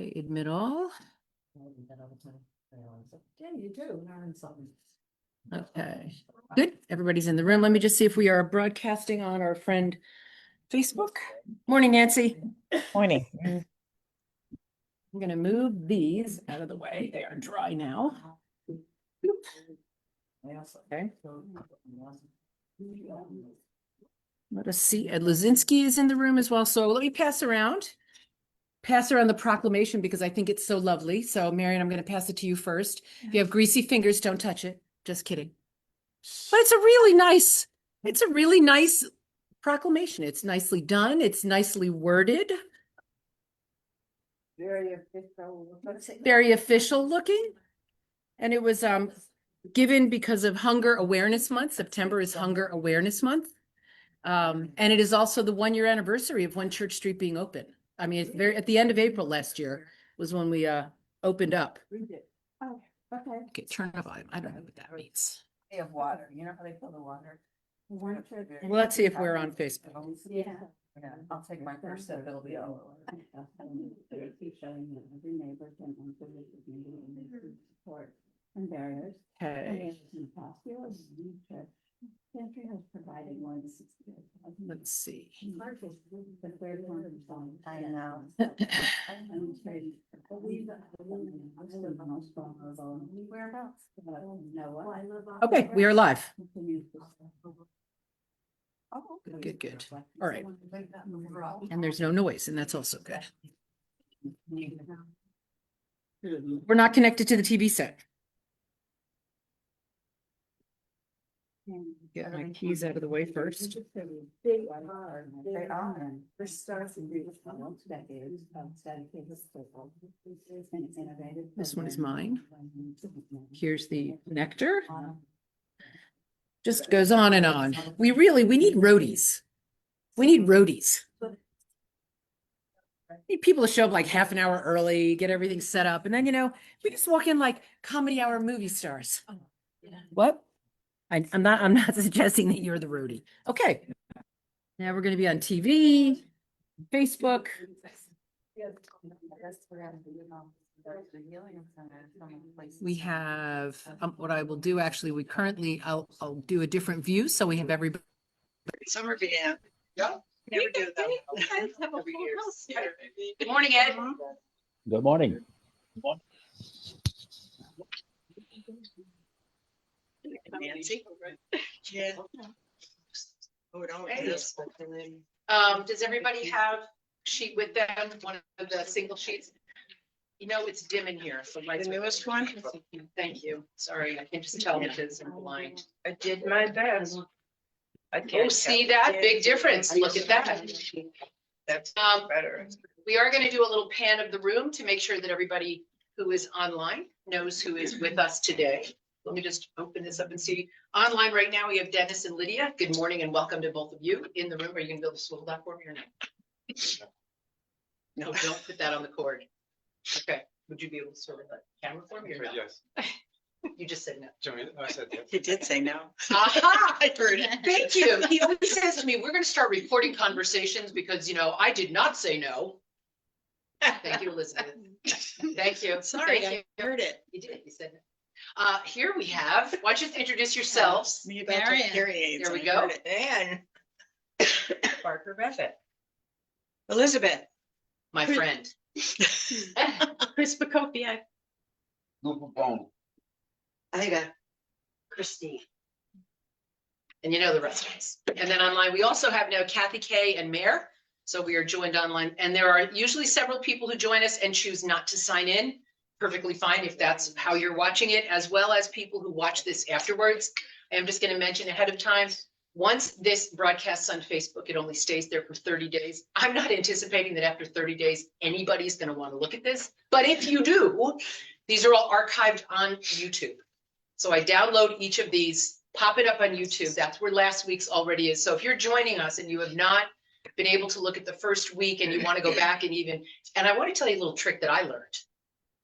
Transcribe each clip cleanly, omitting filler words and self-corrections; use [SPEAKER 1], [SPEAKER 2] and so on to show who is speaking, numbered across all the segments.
[SPEAKER 1] Okay, admit all.
[SPEAKER 2] Yeah, you do learn something.
[SPEAKER 1] Okay, good. Everybody's in the room. Let me just see if we are broadcasting on our friend Facebook. Morning, Nancy.
[SPEAKER 3] Morning.
[SPEAKER 1] I'm gonna move these out of the way. They are dry now. Okay. Let us see. Ed Lazinski is in the room as well. So let me pass around the proclamation because I think it's so lovely. So Marion, I'm going to pass it to you first. If you have greasy fingers, don't touch it. Just kidding. But it's a really nice proclamation. It's nicely done. It's nicely worded. Very official looking. And it was given because of Hunger Awareness Month. September is Hunger Awareness Month. And it is also the 1-year anniversary of One Church Street being open. I mean, it's at the end of April last year was when we opened up.
[SPEAKER 2] Oh, okay.
[SPEAKER 1] Okay, turn it on. I don't know what that means.
[SPEAKER 2] They have water. You know how they fill the water?
[SPEAKER 1] Well, let's see if we're on Facebook.
[SPEAKER 2] Yeah. I'll take my first sip. It'll be all and barriers.
[SPEAKER 1] Okay.
[SPEAKER 2] Country has provided more than 60 years.
[SPEAKER 1] Let's see.
[SPEAKER 2] The third one. I know. Whereabouts?
[SPEAKER 1] Okay, we are live.
[SPEAKER 2] Oh,
[SPEAKER 1] Good, good. All right. And there's no noise, and that's also good. We're not connected to the TV set. Get my keys out of the way first.
[SPEAKER 2] They are. They're stars in decades of dedicated people. And innovative.
[SPEAKER 1] This one is mine. Here's the connector. Just goes on and on. We need roadies. We need roadies. Need people to show up like half an hour early, get everything set up. And then, we just walk in like comedy hour movie stars. What? I'm not suggesting that you're the roadie. Okay. Now we're going to be on TV, Facebook. We have what I will do. Actually, I'll do a different view. So we have everybody.
[SPEAKER 3] Summer began. Yeah. Never do that.
[SPEAKER 1] Good morning, Ed.
[SPEAKER 4] Good morning.
[SPEAKER 3] Nancy. Yeah. Oh, don't.
[SPEAKER 1] Does everybody have a sheet with them? One of the single sheets? It's dim in here. So
[SPEAKER 3] The newest one?
[SPEAKER 1] Thank you. Sorry, I can just tell because I'm blind.
[SPEAKER 3] I did my best.
[SPEAKER 1] Oh, see that? Big difference. Look at that.
[SPEAKER 3] That's better.
[SPEAKER 1] We are going to do a little pan of the room to make sure that everybody who is online knows who is with us today. Let me just open this up and see. Online right now, we have Dennis and Lydia. Good morning and welcome to both of you in the room. Are you going to build a swivel dock for me or not? No, don't put that on the cord. Okay. Would you be able to sort of the camera for me or not?
[SPEAKER 5] Yes.
[SPEAKER 1] You just said no.
[SPEAKER 5] I said yes.
[SPEAKER 3] He did say no.
[SPEAKER 1] Aha!
[SPEAKER 3] I heard it.
[SPEAKER 1] Thank you. He always says to me, we're going to start recording conversations because, I did not say no. Thank you, Elizabeth. Thank you.
[SPEAKER 3] Sorry,
[SPEAKER 1] Thank
[SPEAKER 3] I heard it.
[SPEAKER 1] You did. You said no. Here we have, why don't you introduce yourselves?
[SPEAKER 3] Me about the hearing aids.
[SPEAKER 1] There we
[SPEAKER 3] I
[SPEAKER 1] go.
[SPEAKER 3] heard it. And
[SPEAKER 1] Parker Buffett,
[SPEAKER 3] Elizabeth.
[SPEAKER 1] my friend.
[SPEAKER 3] Chris Bacopi. I got Christine.
[SPEAKER 1] And you know the rest of us. And then online, we also have now Kathy Kay and Mayor. So we are joined online. And there are usually several people who join us and choose not to sign in. Perfectly fine if that's how you're watching it, as well as people who watch this afterwards. I am just going to mention ahead of time, once this broadcasts on Facebook, it only stays there for 30 days. I'm not anticipating that after 30 days, anybody's going to want to look at this. But if you do, these are all archived on YouTube. So I download each of these, pop it up on YouTube. That's where last week's already is. So if you're joining us and you have not been able to look at the first week and you want to go back and I want to tell you a little trick that I learned.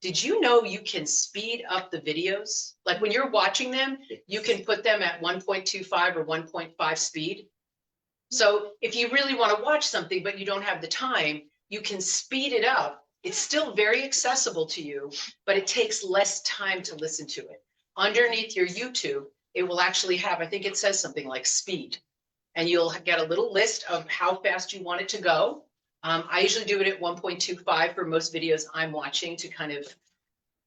[SPEAKER 1] Did you know you can speed up the videos? Like when you're watching them, you can put them at 1.25 or 1.5 speed. So if you really want to watch something, but you don't have the time, you can speed it up It's still very accessible to you, but it takes less time to listen to it. Underneath your YouTube, it will actually have, I think it says something like speed. And you'll get a little list of how fast you want it to go. I usually do it at 1.25 for most videos I'm watching to kind of,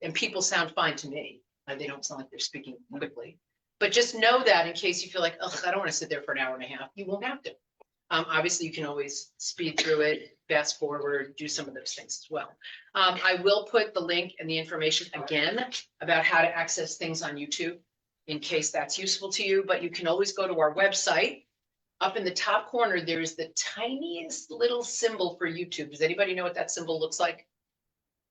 [SPEAKER 1] and people sound fine to me. They don't sound like they're speaking quickly. But just know that in case you feel like, oh, I don't want to sit there for an hour and a half, you won't have to. Obviously, you can always speed through it, fast forward, do some of those things as well. I will put the link and the information again about how to access things on YouTube in case that's useful to you, but you can always go to our website. Up in the top corner, there's the tiniest little symbol for YouTube. Does anybody know what that symbol looks like?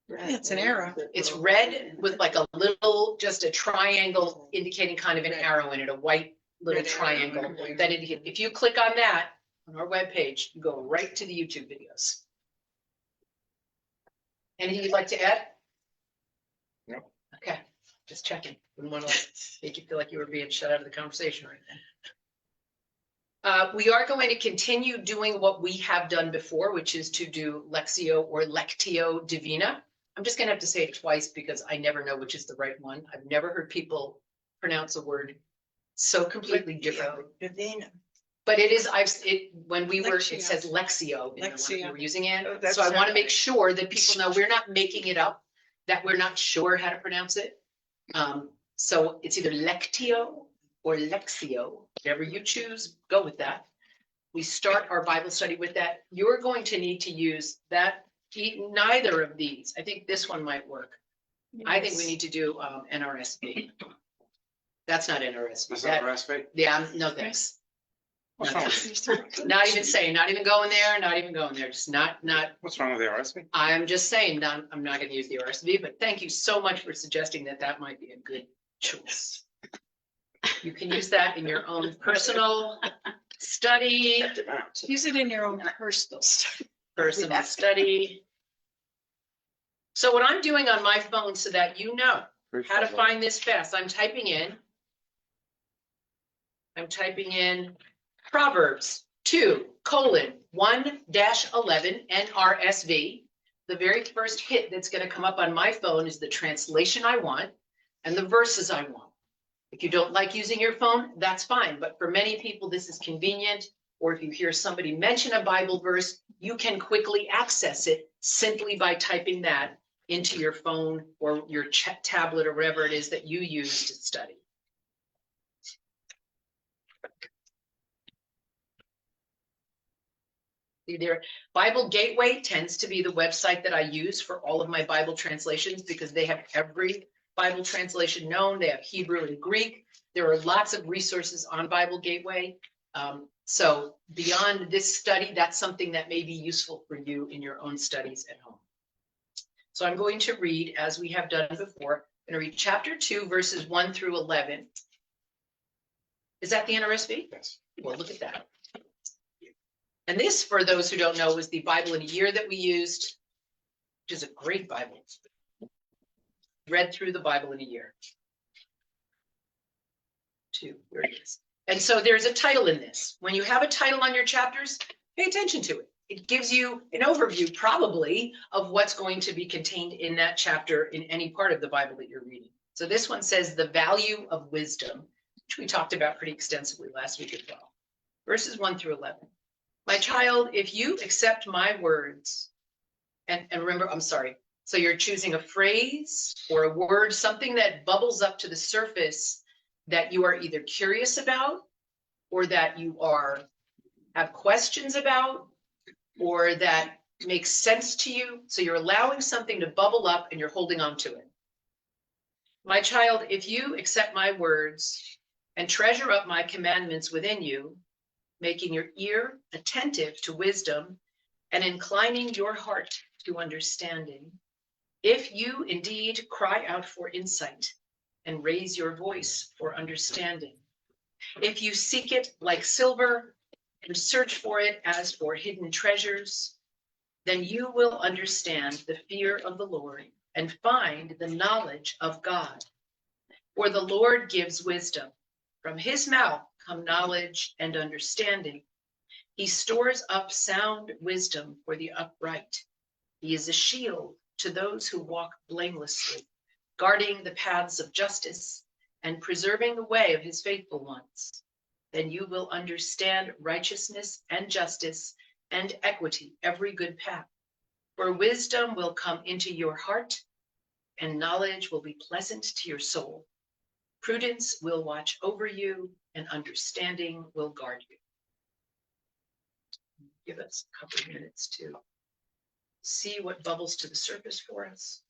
[SPEAKER 3] It's an arrow.
[SPEAKER 1] It's red with like a little, just a triangle indicating kind of an arrow in it, a white little triangle that indicates. If you click on that on our webpage, you go right to the YouTube videos. Anything you'd like to add?
[SPEAKER 4] No.
[SPEAKER 1] Okay, just checking. Wouldn't want to make you feel like you were being shut out of the conversation right then. We are going to continue doing what we have done before, which is to do Lectio or Lectio Divina. I'm just going to have to say it twice because I never know which is the right one. I've never heard people pronounce a word so completely differently.
[SPEAKER 3] Divina.
[SPEAKER 1] But it is, when we were, it
[SPEAKER 3] Lectio.
[SPEAKER 1] says Lexio, in the one we
[SPEAKER 3] Lectio.
[SPEAKER 1] were using it.
[SPEAKER 3] Oh, that's
[SPEAKER 1] So I want to
[SPEAKER 3] right.
[SPEAKER 1] make sure that people know we're not making it up, that we're not sure how to pronounce it. So it's either Lectio or Lexio, whatever you choose, go with that. We start our Bible study with that. You're going to need to use that, neither of these. I think this one might work. I think we need to do NRSV. That's not NRSV.
[SPEAKER 4] That's
[SPEAKER 1] That-
[SPEAKER 4] not RSV?
[SPEAKER 1] Yeah, no thanks.
[SPEAKER 4] What's
[SPEAKER 1] No
[SPEAKER 4] wrong?
[SPEAKER 1] thanks. Not even saying, not even going there, not even going there, just not.
[SPEAKER 4] What's wrong with the RSV?
[SPEAKER 1] I'm just saying, I'm not gonna use the RSV, but thank you so much for suggesting that that might be a good choice. You can use that in your own personal study,
[SPEAKER 3] Use it in your own personal stuff.
[SPEAKER 1] personal study. So what I'm doing on my phone so that you know how to find this fast, I'm typing in Proverbs 2:1-11 NRSV. The very first hit that's going to come up on my phone is the translation I want and the verses I want. If you don't like using your phone, that's fine. But for many people, this is convenient. Or if you hear somebody mention a Bible verse, you can quickly access it simply by typing that into your phone or your tablet or whatever it is that you use to study. Their Bible Gateway tends to be the website that I use for all of my Bible translations because they have every Bible translation known. They have Hebrew and Greek. There are lots of resources on Bible Gateway. So beyond this study, that's something that may be useful for you in your own studies at home. So I'm going to read, as we have done before, I'm going to read chapter 2, verses 1-11. Is that the NRSV?
[SPEAKER 4] Yes.
[SPEAKER 1] Well, look at that. And this, for those who don't know, was the Bible in a Year that we used, which is a great Bible. Read through the Bible in a year. 2, where it is. And so there's a title in this. When you have a title on your chapters, pay attention to it. It gives you an overview, probably, of what's going to be contained in that chapter in any part of the Bible that you're reading. So this one says the value of wisdom, which we talked about pretty extensively last week as well. Verses 1-11. My child, if you accept my words, and remember, I'm sorry. So you're choosing a phrase or a word, something that bubbles up to the surface that you are either curious about or that you have questions about or that makes sense to you. So you're allowing something to bubble up and you're holding on to it. My child, if you accept my words and treasure up my commandments within you, making your ear attentive to wisdom and inclining your heart to understanding, if you indeed cry out for insight and raise your voice for understanding, if you seek it like silver and search for it as for hidden treasures, then you will understand the fear of the Lord and find the knowledge of God. For the Lord gives wisdom. From his mouth come knowledge and understanding. He stores up sound wisdom for the upright. He is a shield to those who walk blamelessly, guarding the paths of justice and preserving the way of his faithful ones. Then you will understand righteousness and justice and equity, every good path. For wisdom will come into your heart, and knowledge will be pleasant to your soul. Prudence will watch over you, and understanding will guard you. Give us a couple of minutes to see what bubbles to the surface for us.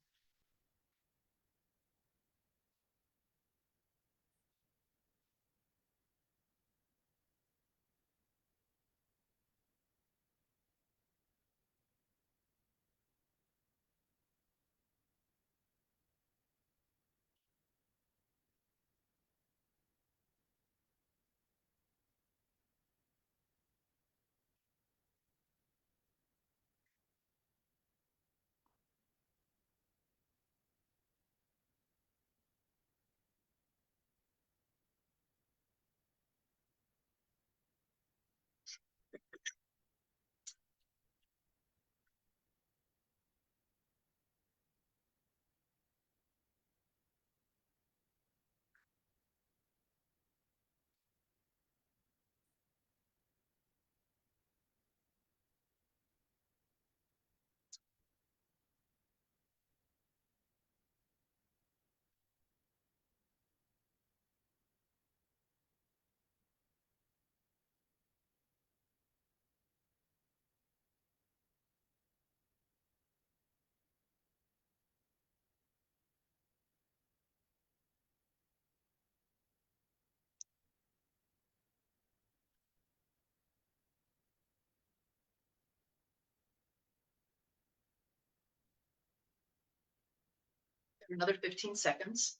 [SPEAKER 1] Another 15 seconds.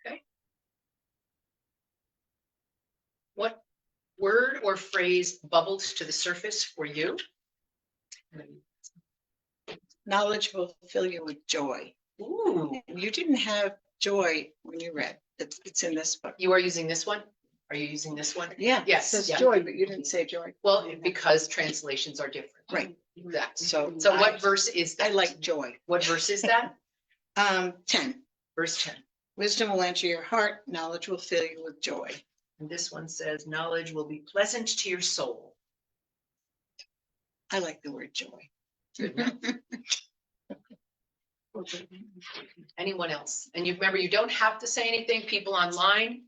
[SPEAKER 1] Okay. What word or phrase bubbled to the surface for you?
[SPEAKER 3] Knowledge will fill you with joy.
[SPEAKER 1] Ooh,
[SPEAKER 3] You didn't have joy when you read. It's in this book.
[SPEAKER 1] you are using this one? Are you using this one?
[SPEAKER 3] Yeah.
[SPEAKER 1] Yes,
[SPEAKER 3] It says
[SPEAKER 1] yeah.
[SPEAKER 3] joy, but you didn't say joy.
[SPEAKER 1] Well, because translations are different.
[SPEAKER 3] Right.
[SPEAKER 1] Exactly.
[SPEAKER 3] So
[SPEAKER 1] So what verse is
[SPEAKER 3] I
[SPEAKER 1] that?
[SPEAKER 3] like joy.
[SPEAKER 1] What verse is that?
[SPEAKER 3] 10.
[SPEAKER 1] Verse 10.
[SPEAKER 3] Wisdom will enter your heart. Knowledge will fill you with joy.
[SPEAKER 1] And this one says, knowledge will be pleasant to your soul.
[SPEAKER 3] I like the word joy.
[SPEAKER 1] Good enough. Anyone else? And you remember, you don't have to say anything. People online,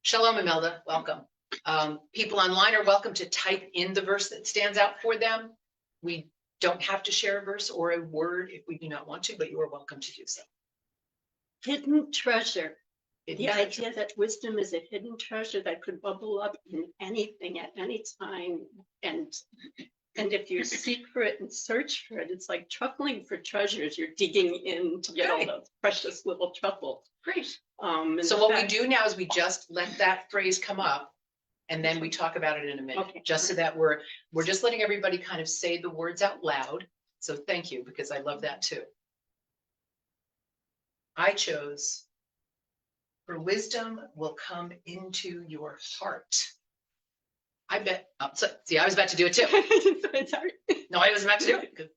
[SPEAKER 1] Shalom Imelda, welcome. People online are welcome to type in the verse that stands out for them. We don't have to share a verse or a word if we do not want to, but you are welcome to do so.
[SPEAKER 5] Hidden treasure.
[SPEAKER 1] Hidden
[SPEAKER 5] The
[SPEAKER 1] treasure.
[SPEAKER 5] idea that wisdom is a hidden treasure that could bubble up in anything at any time. And if you seek for it and search for it, it's like truffling for treasures. You're digging in to get all
[SPEAKER 1] Okay.
[SPEAKER 5] the precious little truffle.
[SPEAKER 1] Great.
[SPEAKER 5] And
[SPEAKER 1] So
[SPEAKER 5] the
[SPEAKER 1] what we
[SPEAKER 5] fact-
[SPEAKER 1] do now is we just let that phrase come up and then we talk about it in a minute,
[SPEAKER 5] Okay.
[SPEAKER 1] just so that we're just letting everybody kind of say the words out loud. So thank you, because I love that too. I chose, for wisdom will come into your heart. I bet, oh, so, see, I was about to do it too.
[SPEAKER 5] Sorry.
[SPEAKER 1] No, I was about to do it.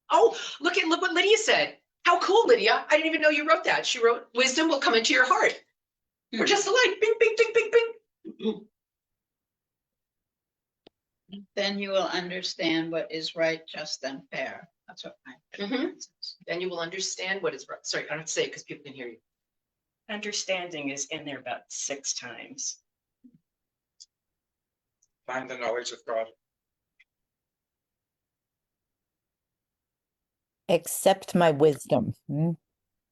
[SPEAKER 1] Oh, look what Lydia said. How cool, Lydia. I didn't even know you wrote that. She wrote, wisdom will come into your heart. We're just alike. Bing, bing, bing, bing, bing.
[SPEAKER 6] Then you will understand what is right, just, and fair. That's what I.
[SPEAKER 1] Mhm. Then you will understand what is right. Sorry, I don't have to say it because people can hear you.
[SPEAKER 7] Understanding is in there about 6 times.
[SPEAKER 4] Find the knowledge of God.
[SPEAKER 8] Accept my wisdom.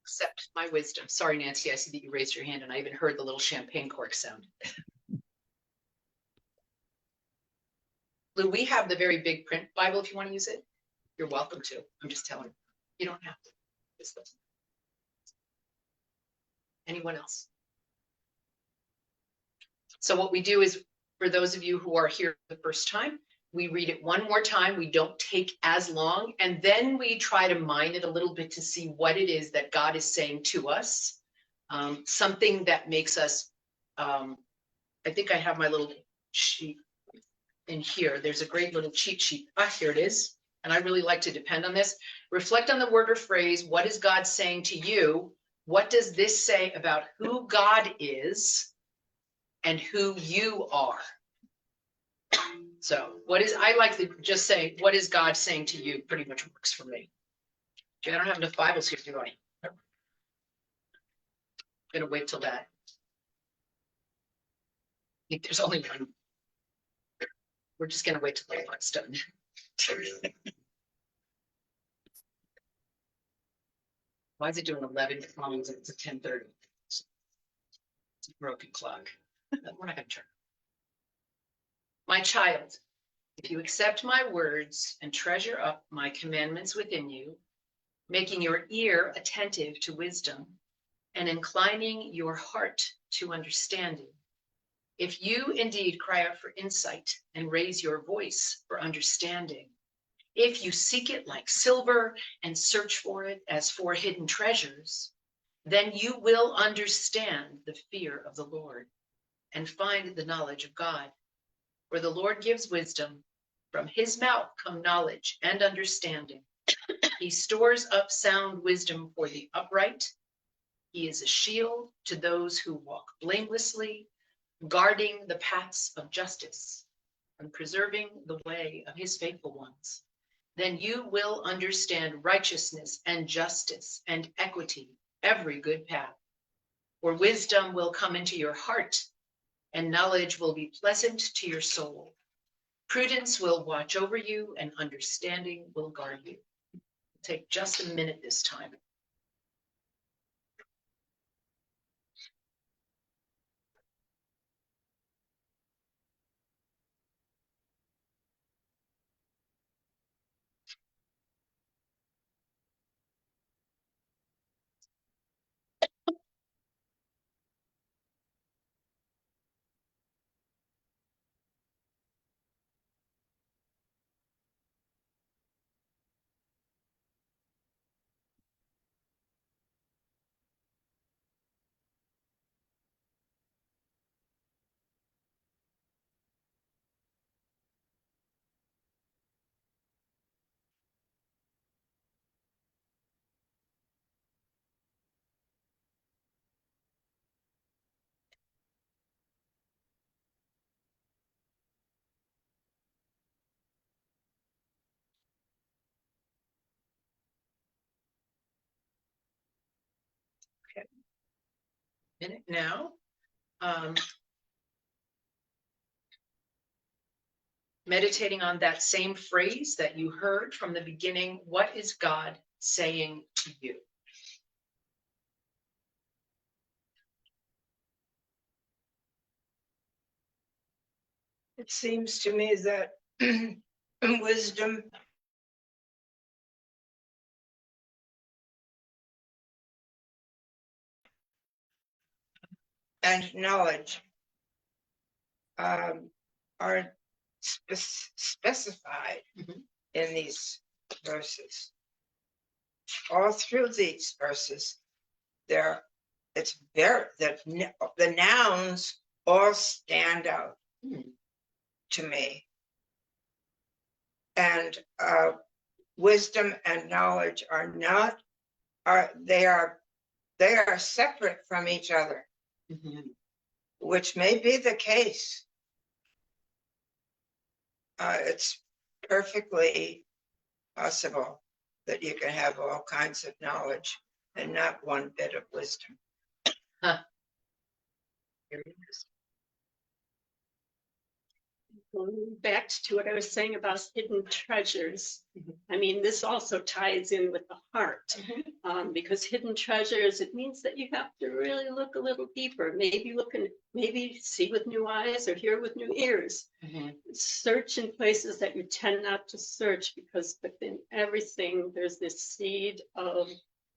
[SPEAKER 1] Accept my wisdom. Sorry, Nancy, I see that you raised your hand and I even heard the little champagne cork sound. Lou, we have the very big print Bible if you want to use it. You're welcome to. I'm just telling you. You don't have to. Just listen. Anyone else? So what we do is, for those of you who are here for the first time, We read it one more time. We don't take as long. And then we try to mine it a little bit to see what it is that God is saying to us. Something that makes us, I think I have my little sheet in here. There's a great little cheat sheet. Ah, here it is. And I really like to depend on this. Reflect on the word or phrase. What is God saying to you? What does this say about who God is and who you are? So I like to just say, what is God saying to you? Pretty much works for me. I don't have enough Bibles here, do I? I'm gonna wait till that. I think there's only one. We're just gonna wait till the light's done. Why is it doing 11 columns and it's at 10:30? It's a broken clock. We're not gonna turn. My child, if you accept my words and treasure up my commandments within you, making your ear attentive to wisdom and inclining your heart to understanding, if you indeed cry out for insight and raise your voice for understanding, if you seek it like silver and search for it as for hidden treasures, then you will understand the fear of the Lord and find the knowledge of God. For the Lord gives wisdom. From his mouth come knowledge and understanding. He stores up sound wisdom for the upright. He is a shield to those who walk blamelessly, guarding the paths of justice and preserving the way of his faithful ones. Then you will understand righteousness and justice and equity, every good path. For wisdom will come into your heart, and knowledge will be pleasant to your soul. Prudence will watch over you, and understanding will guard you. Take just a minute this time. Okay. Minute now. Meditating on that same phrase that you heard from the beginning, what is God saying to you?
[SPEAKER 3] It seems to me that wisdom and knowledge are specified in these verses. All through these verses, it's very that the nouns all stand out to me, and wisdom and knowledge are not they are separate from each other, which may be the case. It's perfectly possible that you can have all kinds of knowledge and not one bit of wisdom.
[SPEAKER 5] Going back to what I was saying about hidden treasures. I mean, this also ties in with the heart, because hidden treasures, it means that you have to really look a little deeper, maybe see with new eyes or hear with new ears. Search in places that you tend not to search, because within everything, there's this seed of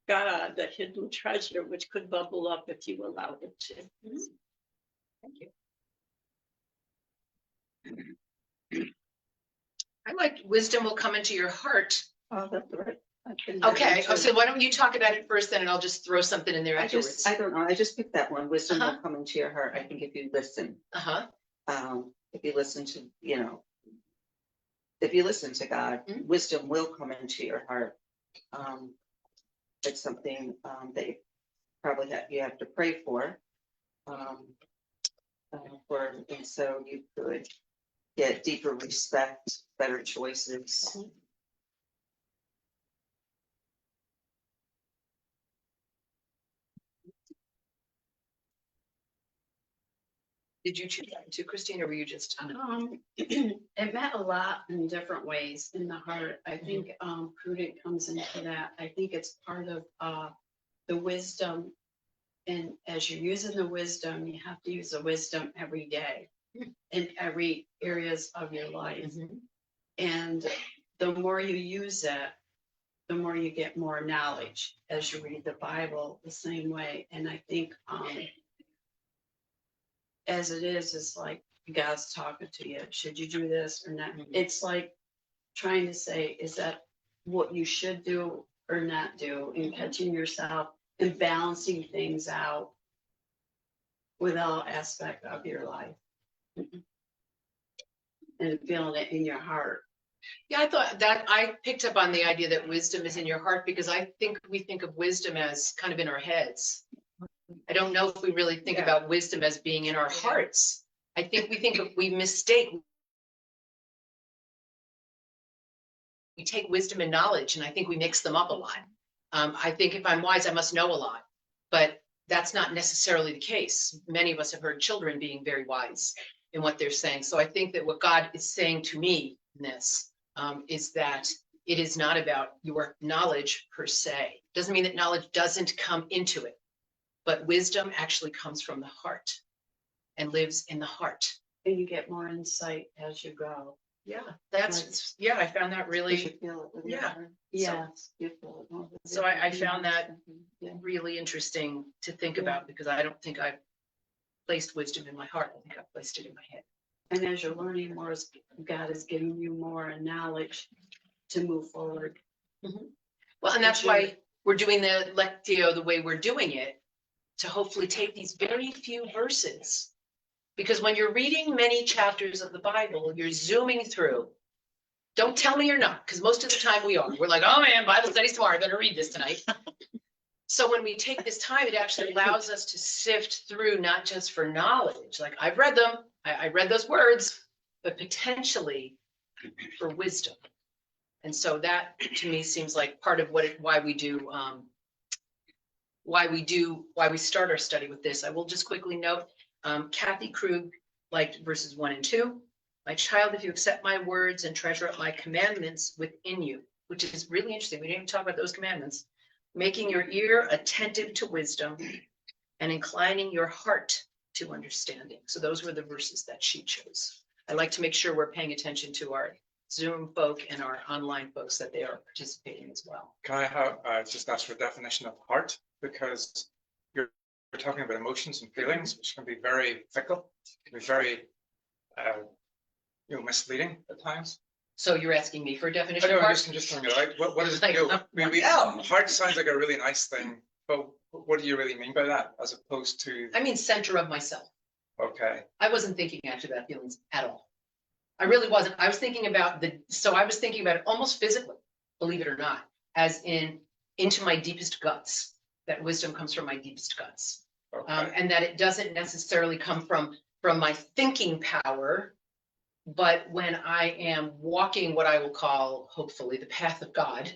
[SPEAKER 5] God, the hidden treasure, which could bubble up if you allow it to.
[SPEAKER 1] Thank you. I like wisdom will come into your heart.
[SPEAKER 5] Oh, that's right.
[SPEAKER 1] Okay, so why don't you talk about it first then, and I'll just throw something in there
[SPEAKER 2] I
[SPEAKER 1] afterwards.
[SPEAKER 2] don't know, I just picked that one, wisdom will
[SPEAKER 1] Uh-huh.
[SPEAKER 2] come into your heart, I think if you listen,
[SPEAKER 1] Uh-huh,
[SPEAKER 2] if you listen to, if you listen to God,
[SPEAKER 1] Mhm.
[SPEAKER 2] wisdom will come into your heart. It's something, that you probably you have to pray for. And so you could get deeper respect, better choices.
[SPEAKER 1] did you choose that too, Christine, or were you just?
[SPEAKER 5] It meant a lot in different ways in the heart. I think prudent comes into that. I think it's part of the wisdom. And as you're using the wisdom, you have to use the wisdom every day in every areas of your life. And the more you use it, the more you get more knowledge as you read the Bible the same way. And I think as it is, it's like God's talking to you. Should you do this or not? It's like trying to say, is that what you should do or not do? And catching yourself and balancing things out with all aspect of your life. And feeling it in your heart.
[SPEAKER 1] Yeah, I thought that I picked up on the idea that wisdom is in your heart, because I think we think of wisdom as kind of in our heads. I don't know if we really think
[SPEAKER 5] Yeah.
[SPEAKER 1] about wisdom as being in our hearts. I think we mistake. We take wisdom and knowledge, and I think we mix them up a lot. I think if I'm wise, I must know a lot, but that's not necessarily the case. Many of us have heard children being very wise in what they're saying. So I think that what God is saying to me in this is that it is not about your knowledge per se. Doesn't mean that knowledge doesn't come into it, but wisdom actually comes from the heart and lives in the heart.
[SPEAKER 5] And you get more insight as you go.
[SPEAKER 1] Yeah, yeah, I found that really,
[SPEAKER 2] You should feel it with your
[SPEAKER 1] yeah.
[SPEAKER 2] heart.
[SPEAKER 5] Yes, you feel it more.
[SPEAKER 1] So I found that
[SPEAKER 5] Yeah.
[SPEAKER 1] really interesting to think
[SPEAKER 5] Yeah.
[SPEAKER 1] about, because I don't think I've placed wisdom in my heart. I think I've placed it in my head.
[SPEAKER 5] And as you're learning more, God is giving you more knowledge to move forward.
[SPEAKER 1] Well, and that's why we're doing the Lectio the way we're doing it, to hopefully take these very few verses. Because when you're reading many chapters of the Bible, you're zooming through. Don't tell me you're not, because most of the time we are. We're like, oh man, Bible study's tomorrow, I better read this tonight. So when we take this time, it actually allows us to sift through, not just for knowledge. Like, I've read them, I read those words, but potentially for wisdom. And so that to me seems like part of why we start our study with this. I will just quickly note, Kathy Krug liked verses 1 and 2. My child, if you accept my words and treasure up my commandments within you, which is really interesting. We didn't even talk about those commandments. Making your ear attentive to wisdom and inclining your heart to understanding. So those were the verses that she chose. I like to make sure we're paying attention to our Zoom folk and our online folks, that they are participating as well.
[SPEAKER 4] Can I have just ask for a definition of heart? Because we're talking about emotions and feelings, which can be very fickle, can be very misleading at times.
[SPEAKER 1] So you're asking me for a
[SPEAKER 4] I
[SPEAKER 1] definition
[SPEAKER 4] know,
[SPEAKER 1] of
[SPEAKER 4] I'm
[SPEAKER 1] heart?
[SPEAKER 4] just trying to like, what is
[SPEAKER 1] Like,
[SPEAKER 4] it? Heart sounds like a really nice thing, but what do you really mean by that, as opposed to?
[SPEAKER 1] I mean, center of myself.
[SPEAKER 4] Okay.
[SPEAKER 1] I wasn't thinking actually about feelings at all. I really wasn't. I was thinking about it almost physically, believe it or not, as in into my deepest guts. That wisdom comes from my deepest guts.
[SPEAKER 4] Okay.
[SPEAKER 1] And that it doesn't necessarily come from my thinking power, but when I am walking what I will call, hopefully, the path of God,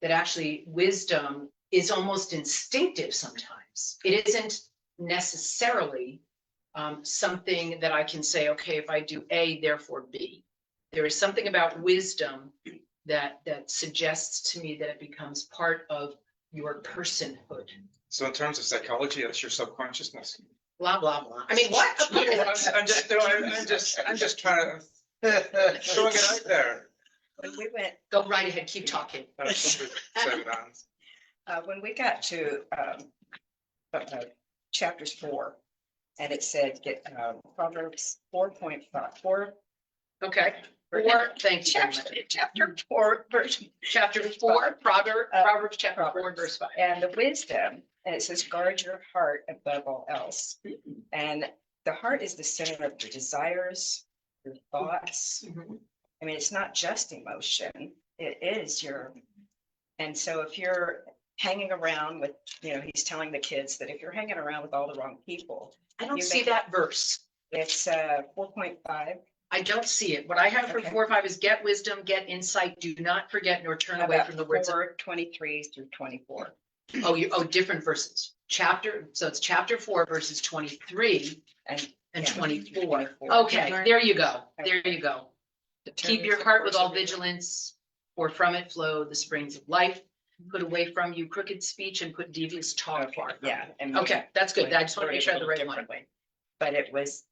[SPEAKER 1] that actually wisdom is almost instinctive sometimes. It isn't necessarily something that I can say, okay, if I do A, therefore B. There is something about wisdom that suggests to me that it becomes part of your personhood.
[SPEAKER 4] So in terms of psychology, that's your subconsciousness.
[SPEAKER 1] Blah, blah, blah. I mean, what?
[SPEAKER 4] I'm just trying to throwing it out there.
[SPEAKER 7] When we went,
[SPEAKER 1] Go right ahead, keep talking.
[SPEAKER 7] when we got to chapters 4, and it said get Proverbs 4.5,
[SPEAKER 1] Okay. 4, thank you very much.
[SPEAKER 7] Chapter 4, verse.
[SPEAKER 1] Chapter 4, Proverbs chapter 4,
[SPEAKER 7] Proverbs.
[SPEAKER 1] verse 5.
[SPEAKER 7] And the wisdom, and it says, guard your heart above all else. And the heart is the center of your desires, your thoughts. I mean, it's not just emotion, it is and so if you're hanging around with, he's telling the kids that if you're hanging around with all the wrong people,
[SPEAKER 1] I don't
[SPEAKER 7] You
[SPEAKER 1] see
[SPEAKER 7] make-
[SPEAKER 1] that verse.
[SPEAKER 7] it's 4.5.
[SPEAKER 1] I don't see it. What I have for
[SPEAKER 7] Okay.
[SPEAKER 1] 4, 5 is get wisdom, get insight, do not forget nor turn away from the words of.
[SPEAKER 7] 23 through 24.
[SPEAKER 1] Different verses. So it's chapter 4, verses 23
[SPEAKER 7] And
[SPEAKER 1] and
[SPEAKER 7] Yeah.
[SPEAKER 1] 24.
[SPEAKER 7] 24.
[SPEAKER 1] Okay, there you go. There you go. Keep your
[SPEAKER 7] determines the
[SPEAKER 1] heart with
[SPEAKER 7] course
[SPEAKER 1] all
[SPEAKER 7] of your-
[SPEAKER 1] vigilance, for from it flow the springs of life. Put away from you crooked speech and put devious talk far. from
[SPEAKER 7] Yeah.
[SPEAKER 1] you.
[SPEAKER 7] and
[SPEAKER 1] Okay, that's good. I just want to
[SPEAKER 7] word
[SPEAKER 1] make
[SPEAKER 7] it
[SPEAKER 1] sure I
[SPEAKER 7] a
[SPEAKER 1] have the
[SPEAKER 7] little
[SPEAKER 1] right one.
[SPEAKER 7] differently. But it was,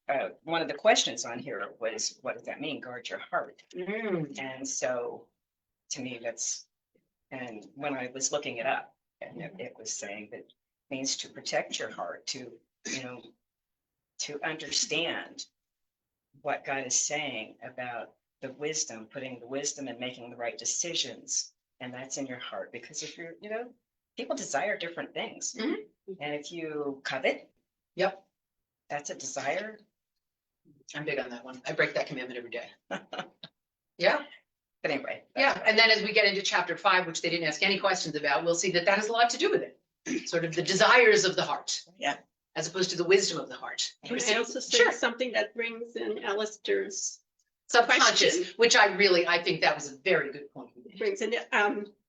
[SPEAKER 7] one of the questions on here was, what does that mean? Guard your heart. And so, to me, and when I was looking it up, and it was saying that it means to protect your heart, to understand what God is saying about the wisdom, putting the wisdom and making the right decisions. And that's in your heart, because if you're, people desire different things.
[SPEAKER 1] Mhm.
[SPEAKER 7] And if you covet,
[SPEAKER 1] Yep,
[SPEAKER 7] that's a desire.
[SPEAKER 1] I'm big on that one. I break that commandment every day. Yeah,
[SPEAKER 7] But anyway.
[SPEAKER 1] yeah. And then as we get into chapter 5, which they didn't ask any questions about, we'll see that has a lot to do with it. Sort of the desires of the heart.
[SPEAKER 7] Yeah.
[SPEAKER 1] As opposed to the wisdom of the heart.
[SPEAKER 5] Can I also say
[SPEAKER 1] Sure.
[SPEAKER 5] something that brings in Alistair's
[SPEAKER 1] Subconscious,
[SPEAKER 5] question.
[SPEAKER 1] which I think that was a very good point.
[SPEAKER 5] brings in,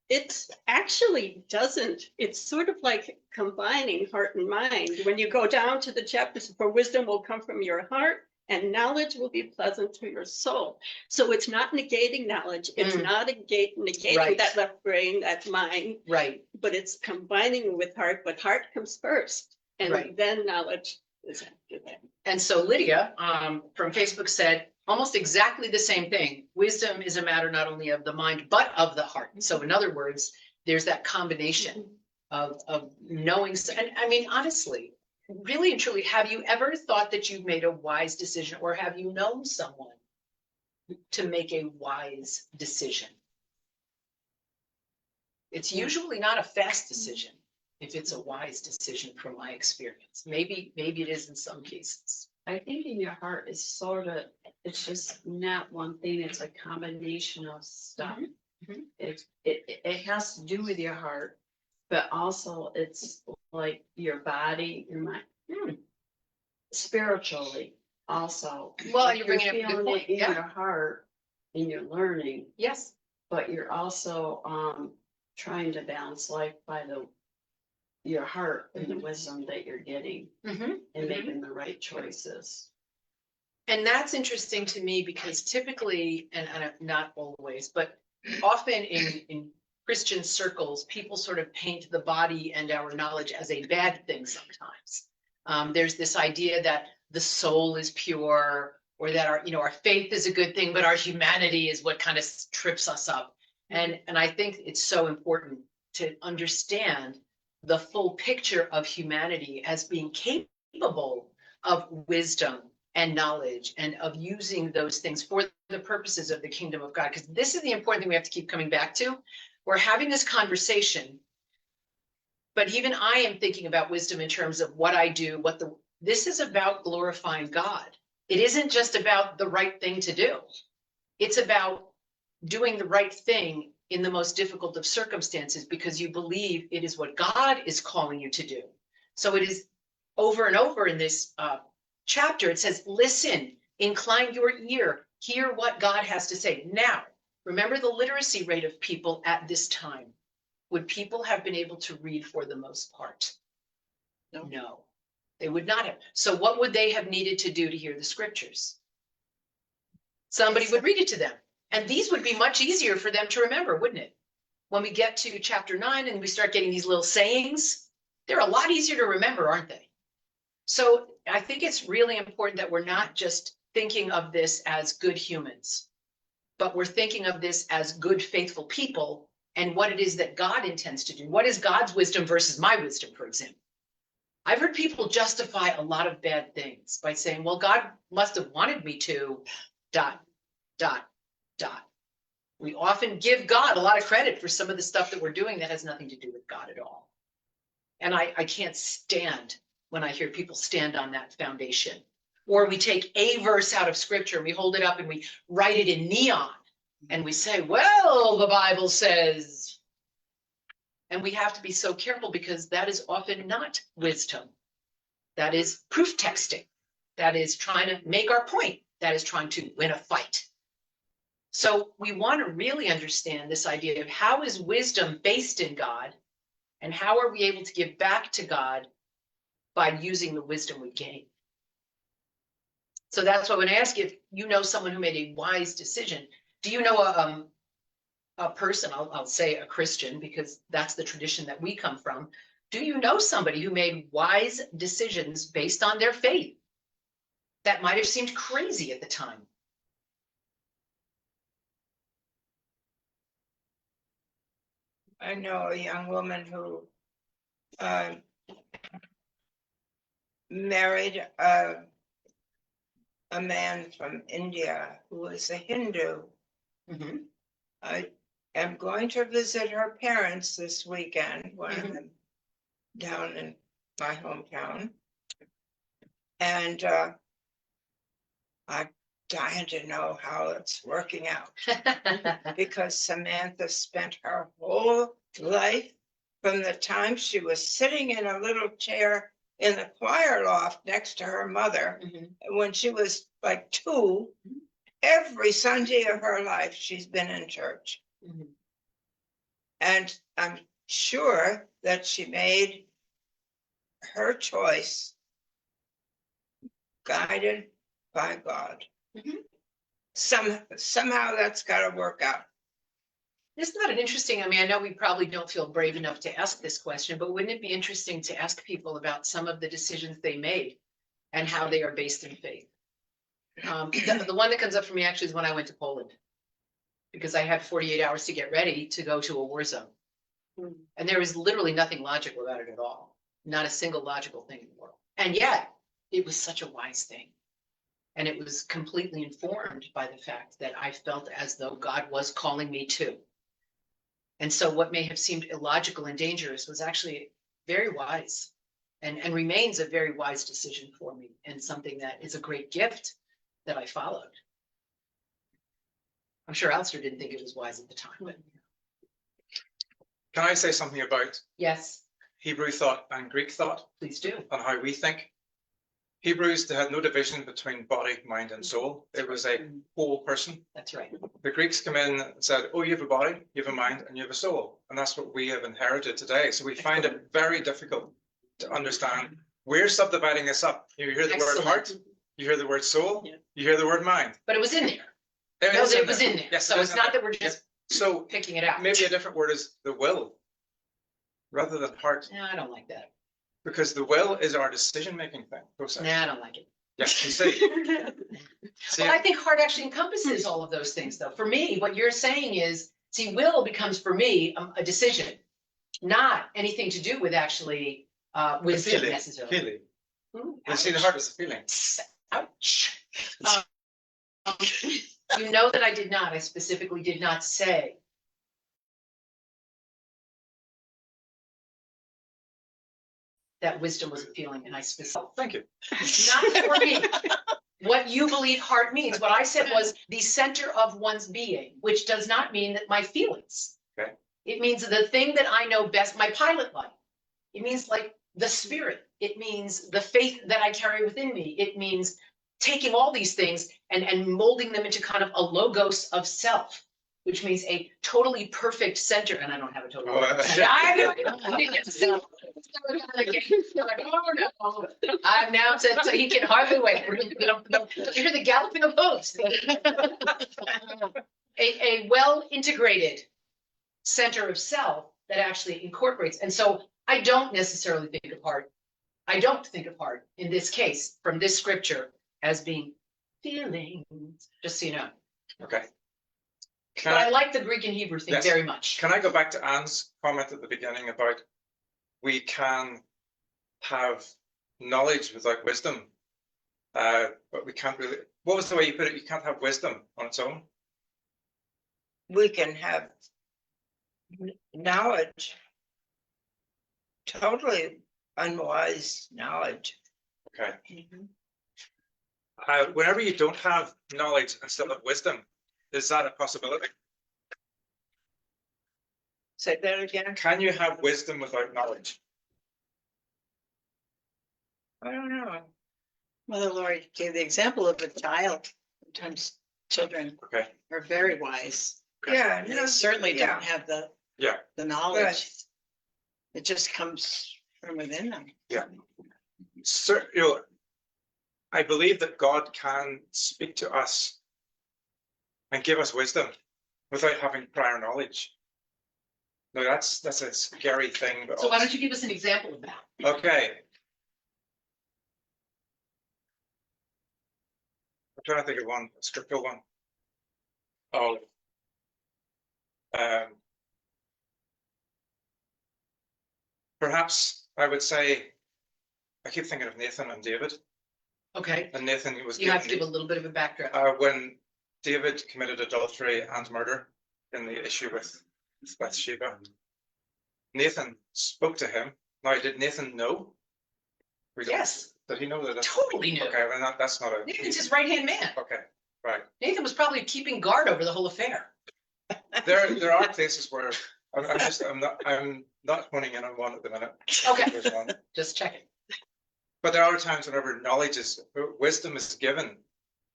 [SPEAKER 5] it actually doesn't, it's sort of like combining heart and mind. When you go down to the chapters, for wisdom will come from your heart and knowledge will be pleasant to your soul. So it's not negating knowledge. It's not negating
[SPEAKER 1] Right.
[SPEAKER 5] that left brain, that mind,
[SPEAKER 1] Right.
[SPEAKER 5] but it's combining with heart, but heart comes first. And
[SPEAKER 1] Right.
[SPEAKER 5] then knowledge is after that.
[SPEAKER 1] And so Lydia from Facebook said almost exactly the same thing. Wisdom is a matter not only of the mind, but of the heart. So in other words, there's that combination of knowing. And I mean, honestly, really and truly, have you ever thought that you've made a wise decision, or have you known someone to make a wise decision? It's usually not a fast decision if it's a wise decision from my experience. Maybe it is in some cases.
[SPEAKER 9] I think in your heart is sort of, it's just not one thing, it's a combination of stuff.
[SPEAKER 1] Mhm.
[SPEAKER 9] It has to do with your heart, but also it's like your body, your mind. Spiritually also.
[SPEAKER 1] Well,
[SPEAKER 9] Like,
[SPEAKER 1] you're bringing up a good
[SPEAKER 9] feeling
[SPEAKER 1] point,
[SPEAKER 9] it in
[SPEAKER 1] yeah.
[SPEAKER 9] your heart and you're learning,
[SPEAKER 1] Yes.
[SPEAKER 9] but you're also trying to balance life by your heart and the wisdom that you're getting and making the right choices.
[SPEAKER 1] And that's interesting to me because typically, and not always, but often in Christian circles, people sort of paint the body and our knowledge as a bad thing sometimes. There's this idea that the soul is pure, or that our faith is a good thing, but our humanity is what kind of trips us up. And I think it's so important to understand the full picture of humanity as being capable of wisdom and knowledge and of using those things for the purposes of the kingdom of God. Because this is the important thing we have to keep coming back to. We're having this conversation, but even I am thinking about wisdom in terms of what I do, this is about glorifying God. It isn't just about the right thing to do. It's about doing the right thing in the most difficult of circumstances because you believe it is what God is calling you to do. So it is over and over in this chapter, it says, listen, incline your ear, hear what God has to say. Now, remember the literacy rate of people at this time. Would people have been able to read for the most part? No, they would not have. So what would they have needed to do to hear the scriptures? Somebody would read it to them. And these would be much easier for them to remember, wouldn't it? When we get to chapter 9 and we start getting these little sayings, they're a lot easier to remember, aren't they? So I think it's really important that we're not just thinking of this as good humans, but we're thinking of this as good, faithful people and what it is that God intends to do. What is God's wisdom versus my wisdom, for example? I've heard people justify a lot of bad things by saying, well, God must have wanted me to ... dot. We often give God a lot of credit for some of the stuff that we're doing that has nothing to do with God at all. And I can't stand when I hear people stand on that foundation. Or we take a verse out of scripture, and we hold it up and we write it in neon. And we say, well, the Bible says. And we have to be so careful because that is often not wisdom. That is proof texting. That is trying to make our point. That is trying to win a fight. So we want to really understand this idea of how is wisdom based in God, and how are we able to give back to God by using the wisdom we gain. So that's why when I ask you if you know someone who made a wise decision, do you know a person, I'll say a Christian, because that's the tradition that we come from. Do you know somebody who made wise decisions based on their faith that might have seemed crazy at the time?
[SPEAKER 3] I know a young woman who married a man from India who was a Hindu.
[SPEAKER 1] Mhm.
[SPEAKER 3] I am going to visit her parents this weekend when I'm down in my hometown. And I'm dying to know how it's working out, because Samantha spent her whole life from the time she was sitting in a little chair in the choir loft next to her mother when she was like 2. Every Sunday of her life, she's been in church. And I'm sure that she made her choice guided by God. Somehow that's got to work out.
[SPEAKER 1] Isn't that an interesting, I mean, I know we probably don't feel brave enough to ask this question, but wouldn't it be interesting to ask people about some of the decisions they made and how they are based in faith? The one that comes up for me actually is when I went to Poland, because I had 48 hours to get ready to go to a war zone. And there was literally nothing logical about it at all. Not a single logical thing in the world. And yet it was such a wise thing. And it was completely informed by the fact that I felt as though God was calling me to. And so what may have seemed illogical and dangerous was actually very wise, and remains a very wise decision for me, and something that is a great gift that I followed. I'm sure Alistair didn't think it was wise at the time, but
[SPEAKER 4] Can I say something about
[SPEAKER 1] yes,
[SPEAKER 4] Hebrew thought and Greek thought
[SPEAKER 1] please do.
[SPEAKER 4] and how we think? Hebrews, they had no division between body, mind, and soul. It was a whole person.
[SPEAKER 1] That's right.
[SPEAKER 4] The Greeks come in and said, oh, you have a body, you have a mind, and you have a soul. And that's what we have inherited today. So we find it very difficult to understand. We're subdividing this up. You hear the word heart, you hear the word soul, you hear the word mind.
[SPEAKER 1] But it was in there.
[SPEAKER 4] It
[SPEAKER 1] was in there.
[SPEAKER 4] Yes,
[SPEAKER 1] so it's not that we're just
[SPEAKER 4] so
[SPEAKER 1] picking it out.
[SPEAKER 4] maybe a different word is the will rather than heart,
[SPEAKER 1] No, I don't like that.
[SPEAKER 4] because the will is our decision-making process.
[SPEAKER 1] No, I don't like it.
[SPEAKER 4] Yes, you see. See,
[SPEAKER 1] Well, I think heart actually encompasses all of those things, though. For me, what you're saying is, see, will becomes for me a decision, not anything to do with actually wisdom
[SPEAKER 4] feeling,
[SPEAKER 1] necessarily.
[SPEAKER 4] feeling.
[SPEAKER 1] Ooh,
[SPEAKER 4] You see, the
[SPEAKER 1] ouch.
[SPEAKER 4] heart is a feeling.
[SPEAKER 1] Ouch. You know that I did not. I specifically did not say that wisdom was a feeling, and I specifically.
[SPEAKER 4] Thank you.
[SPEAKER 1] Not for me. What you believe heart means. What I said was the center of one's being, which does not mean that my feelings.
[SPEAKER 4] Okay.
[SPEAKER 1] It means the thing that I know best, my pilot light. It means like the spirit. It means the faith that I carry within me. It means taking all these things and molding them into kind of a logos of self, which means a totally perfect center. And I don't have a totally perfect center. I've now said so he can hardly wait. You hear the galloping of hooves. A well-integrated center of self that actually incorporates. And so I don't necessarily think of heart. I don't think of heart in this case from this scripture as being feelings, just so you know.
[SPEAKER 4] Okay.
[SPEAKER 1] But I like the Greek and Hebrew thing very much.
[SPEAKER 4] Can I go back to Anne's comment at the beginning about we can have knowledge without wisdom, but we can't really, what was the way you put it? You can't have wisdom on its own.
[SPEAKER 3] we can have knowledge, totally unwise knowledge.
[SPEAKER 4] Okay. Whenever you don't have knowledge and still have wisdom, is that a possibility?
[SPEAKER 3] Say that again.
[SPEAKER 4] Can you have wisdom without knowledge?
[SPEAKER 3] I don't know.
[SPEAKER 6] Mother Lord gave the example of a child. Sometimes children
[SPEAKER 4] Okay.
[SPEAKER 6] are very wise.
[SPEAKER 3] Yeah,
[SPEAKER 6] And
[SPEAKER 3] no,
[SPEAKER 6] they certainly
[SPEAKER 3] yeah.
[SPEAKER 6] don't have the
[SPEAKER 4] Yeah.
[SPEAKER 6] knowledge. It just comes from within them.
[SPEAKER 4] Sir, you know, I believe that God can speak to us and give us wisdom without having prior knowledge. No, that's a scary thing. But
[SPEAKER 1] So why don't you give us an example of that?
[SPEAKER 4] Okay. I'm trying to think of one, a scriptural one. Oh. Perhaps I would say, I keep thinking of Nathan and David.
[SPEAKER 1] Okay,
[SPEAKER 4] And Nathan was
[SPEAKER 1] you have to
[SPEAKER 4] given
[SPEAKER 1] give a little bit of a background.
[SPEAKER 4] when David committed adultery and murder in the issue with Bathsheba. Nathan spoke to him. Now, did Nathan know? We don't-
[SPEAKER 1] Yes,
[SPEAKER 4] Did he know that?
[SPEAKER 1] totally knew.
[SPEAKER 4] Okay, well, that's not a.
[SPEAKER 1] Nathan's his right-hand man.
[SPEAKER 4] Okay, right.
[SPEAKER 1] Nathan was probably keeping guard over the whole affair.
[SPEAKER 4] There are places where I'm not honing in on one at the minute.
[SPEAKER 1] Okay.
[SPEAKER 4] There's one.
[SPEAKER 1] Just checking.
[SPEAKER 4] But there are times whenever wisdom is given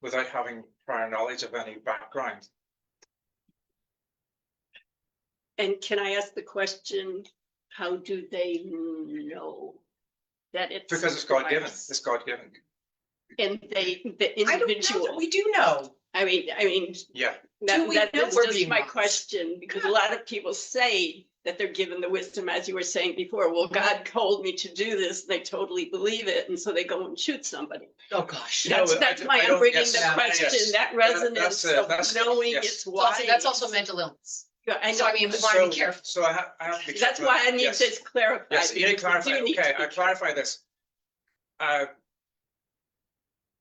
[SPEAKER 4] without having prior knowledge of any background.
[SPEAKER 5] And can I ask the question, how do they know that it's?
[SPEAKER 4] Because it's God given.
[SPEAKER 5] wise?
[SPEAKER 4] It's God given.
[SPEAKER 5] And the
[SPEAKER 1] I don't know
[SPEAKER 5] individual,
[SPEAKER 1] that we do know.
[SPEAKER 5] I mean,
[SPEAKER 4] Yeah.
[SPEAKER 1] Do we
[SPEAKER 5] that
[SPEAKER 1] know
[SPEAKER 5] was
[SPEAKER 1] we're
[SPEAKER 5] just
[SPEAKER 1] being
[SPEAKER 5] my
[SPEAKER 1] wise?
[SPEAKER 5] question, because a lot of people say that they're given the wisdom, as you were saying before, well, God told me to do this, they totally believe it, and so they go and shoot somebody.
[SPEAKER 1] Oh, gosh.
[SPEAKER 4] No,
[SPEAKER 5] That's why
[SPEAKER 4] I
[SPEAKER 5] I'm
[SPEAKER 4] don't-
[SPEAKER 5] bringing
[SPEAKER 4] yes,
[SPEAKER 5] the
[SPEAKER 4] yes.
[SPEAKER 5] question, that
[SPEAKER 4] That's
[SPEAKER 5] resonance
[SPEAKER 4] it,
[SPEAKER 5] of
[SPEAKER 4] that's-
[SPEAKER 5] knowing
[SPEAKER 4] yes.
[SPEAKER 5] it's
[SPEAKER 1] It's
[SPEAKER 5] wise.
[SPEAKER 1] also- That's also mental illness.
[SPEAKER 5] Yeah, I
[SPEAKER 1] So
[SPEAKER 5] know,
[SPEAKER 1] I mean, we want to be careful.
[SPEAKER 4] So I have to be
[SPEAKER 5] that's
[SPEAKER 4] careful.
[SPEAKER 5] why I need
[SPEAKER 4] Yes.
[SPEAKER 5] this clarified.
[SPEAKER 4] Yes, you need to
[SPEAKER 5] because
[SPEAKER 4] clarify.
[SPEAKER 5] need
[SPEAKER 4] Okay,
[SPEAKER 5] to be
[SPEAKER 4] I clarify this.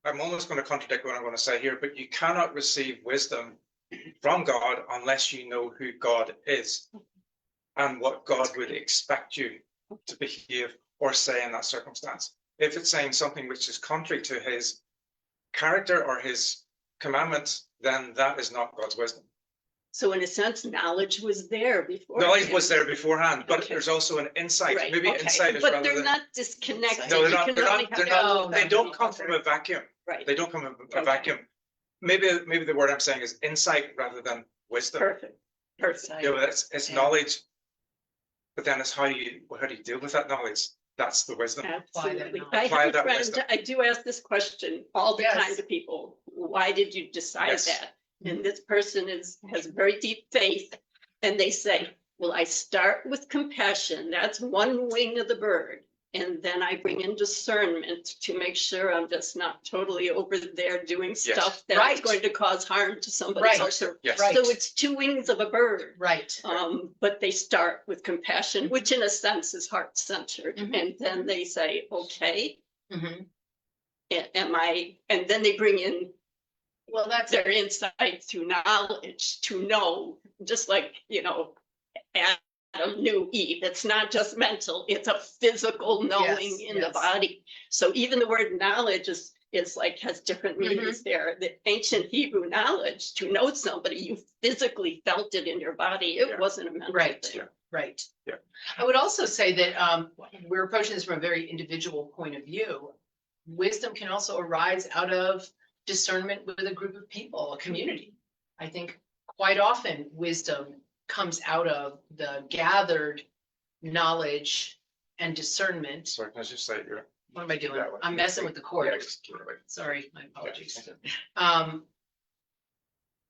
[SPEAKER 4] I'm almost going to contradict what I'm going to say here, but you cannot receive wisdom from God unless you know who God is and what God would expect you to behave or say in that circumstance. If it's saying something which is contrary to his character or his commandments, then that is not God's wisdom.
[SPEAKER 5] So in a sense, knowledge was there before.
[SPEAKER 4] Knowledge was there beforehand, but
[SPEAKER 5] Okay.
[SPEAKER 4] there's also an insight.
[SPEAKER 5] Right,
[SPEAKER 4] Maybe
[SPEAKER 5] okay.
[SPEAKER 4] insight is
[SPEAKER 5] But
[SPEAKER 4] rather
[SPEAKER 5] they're
[SPEAKER 4] than.
[SPEAKER 5] not disconnected.
[SPEAKER 4] No, they're
[SPEAKER 5] You
[SPEAKER 4] not.
[SPEAKER 5] can
[SPEAKER 4] They're
[SPEAKER 5] only
[SPEAKER 4] not.
[SPEAKER 5] have
[SPEAKER 4] They're not.
[SPEAKER 5] both
[SPEAKER 4] They
[SPEAKER 5] of
[SPEAKER 4] don't
[SPEAKER 5] them.
[SPEAKER 4] come from a vacuum.
[SPEAKER 5] Right,
[SPEAKER 4] They don't come from a
[SPEAKER 5] Okay.
[SPEAKER 4] vacuum. Maybe the word I'm saying is insight rather than wisdom.
[SPEAKER 5] perfect, perfect.
[SPEAKER 4] You know, it's knowledge, but then it's how do you deal with that knowledge? That's the wisdom.
[SPEAKER 5] Absolutely.
[SPEAKER 1] knowledge.
[SPEAKER 5] I
[SPEAKER 4] Apply
[SPEAKER 5] have a
[SPEAKER 4] that
[SPEAKER 5] friend,
[SPEAKER 4] wisdom.
[SPEAKER 5] I do ask this question all the
[SPEAKER 1] Yes.
[SPEAKER 5] time to people. Why did you decide
[SPEAKER 4] Yes.
[SPEAKER 5] that? And this person has very deep faith. And they say, well, I start with compassion. That's one wing of the bird. And then I bring in discernment to make sure I'm just not totally over there doing stuff that's
[SPEAKER 1] Right.
[SPEAKER 5] going to cause harm to somebody
[SPEAKER 1] Right.
[SPEAKER 5] else.
[SPEAKER 4] Yes.
[SPEAKER 1] Right.
[SPEAKER 5] So it's two wings of a bird.
[SPEAKER 1] Right.
[SPEAKER 5] But they start with compassion, which in a sense is heart centered.
[SPEAKER 1] Mhm.
[SPEAKER 5] And then they say, okay,
[SPEAKER 1] Mhm.
[SPEAKER 5] and then they bring in
[SPEAKER 1] Well, that's
[SPEAKER 5] their insight through knowledge to know, just like, Adam knew Eve. It's not just mental, it's a physical knowing
[SPEAKER 1] Yes,
[SPEAKER 5] in the
[SPEAKER 1] yes.
[SPEAKER 5] body. So even the word knowledge is like has different meanings there. The ancient Hebrew knowledge, to know somebody, you physically felt it in your body. It
[SPEAKER 4] Yeah.
[SPEAKER 5] wasn't a mental
[SPEAKER 1] Right.
[SPEAKER 5] thing.
[SPEAKER 1] Right.
[SPEAKER 4] Yeah.
[SPEAKER 1] I would also say that we're approaching this from a very individual point of view. Wisdom can also arise out of discernment with a group of people, a community. I think quite often wisdom comes out of the gathered knowledge and discernment.
[SPEAKER 4] Sorry, can I just say you're.
[SPEAKER 1] What am I doing?
[SPEAKER 4] that way.
[SPEAKER 1] I'm messing with the cord.
[SPEAKER 4] Yeah, just keep it away.
[SPEAKER 1] Sorry, my apologies.
[SPEAKER 4] Yeah.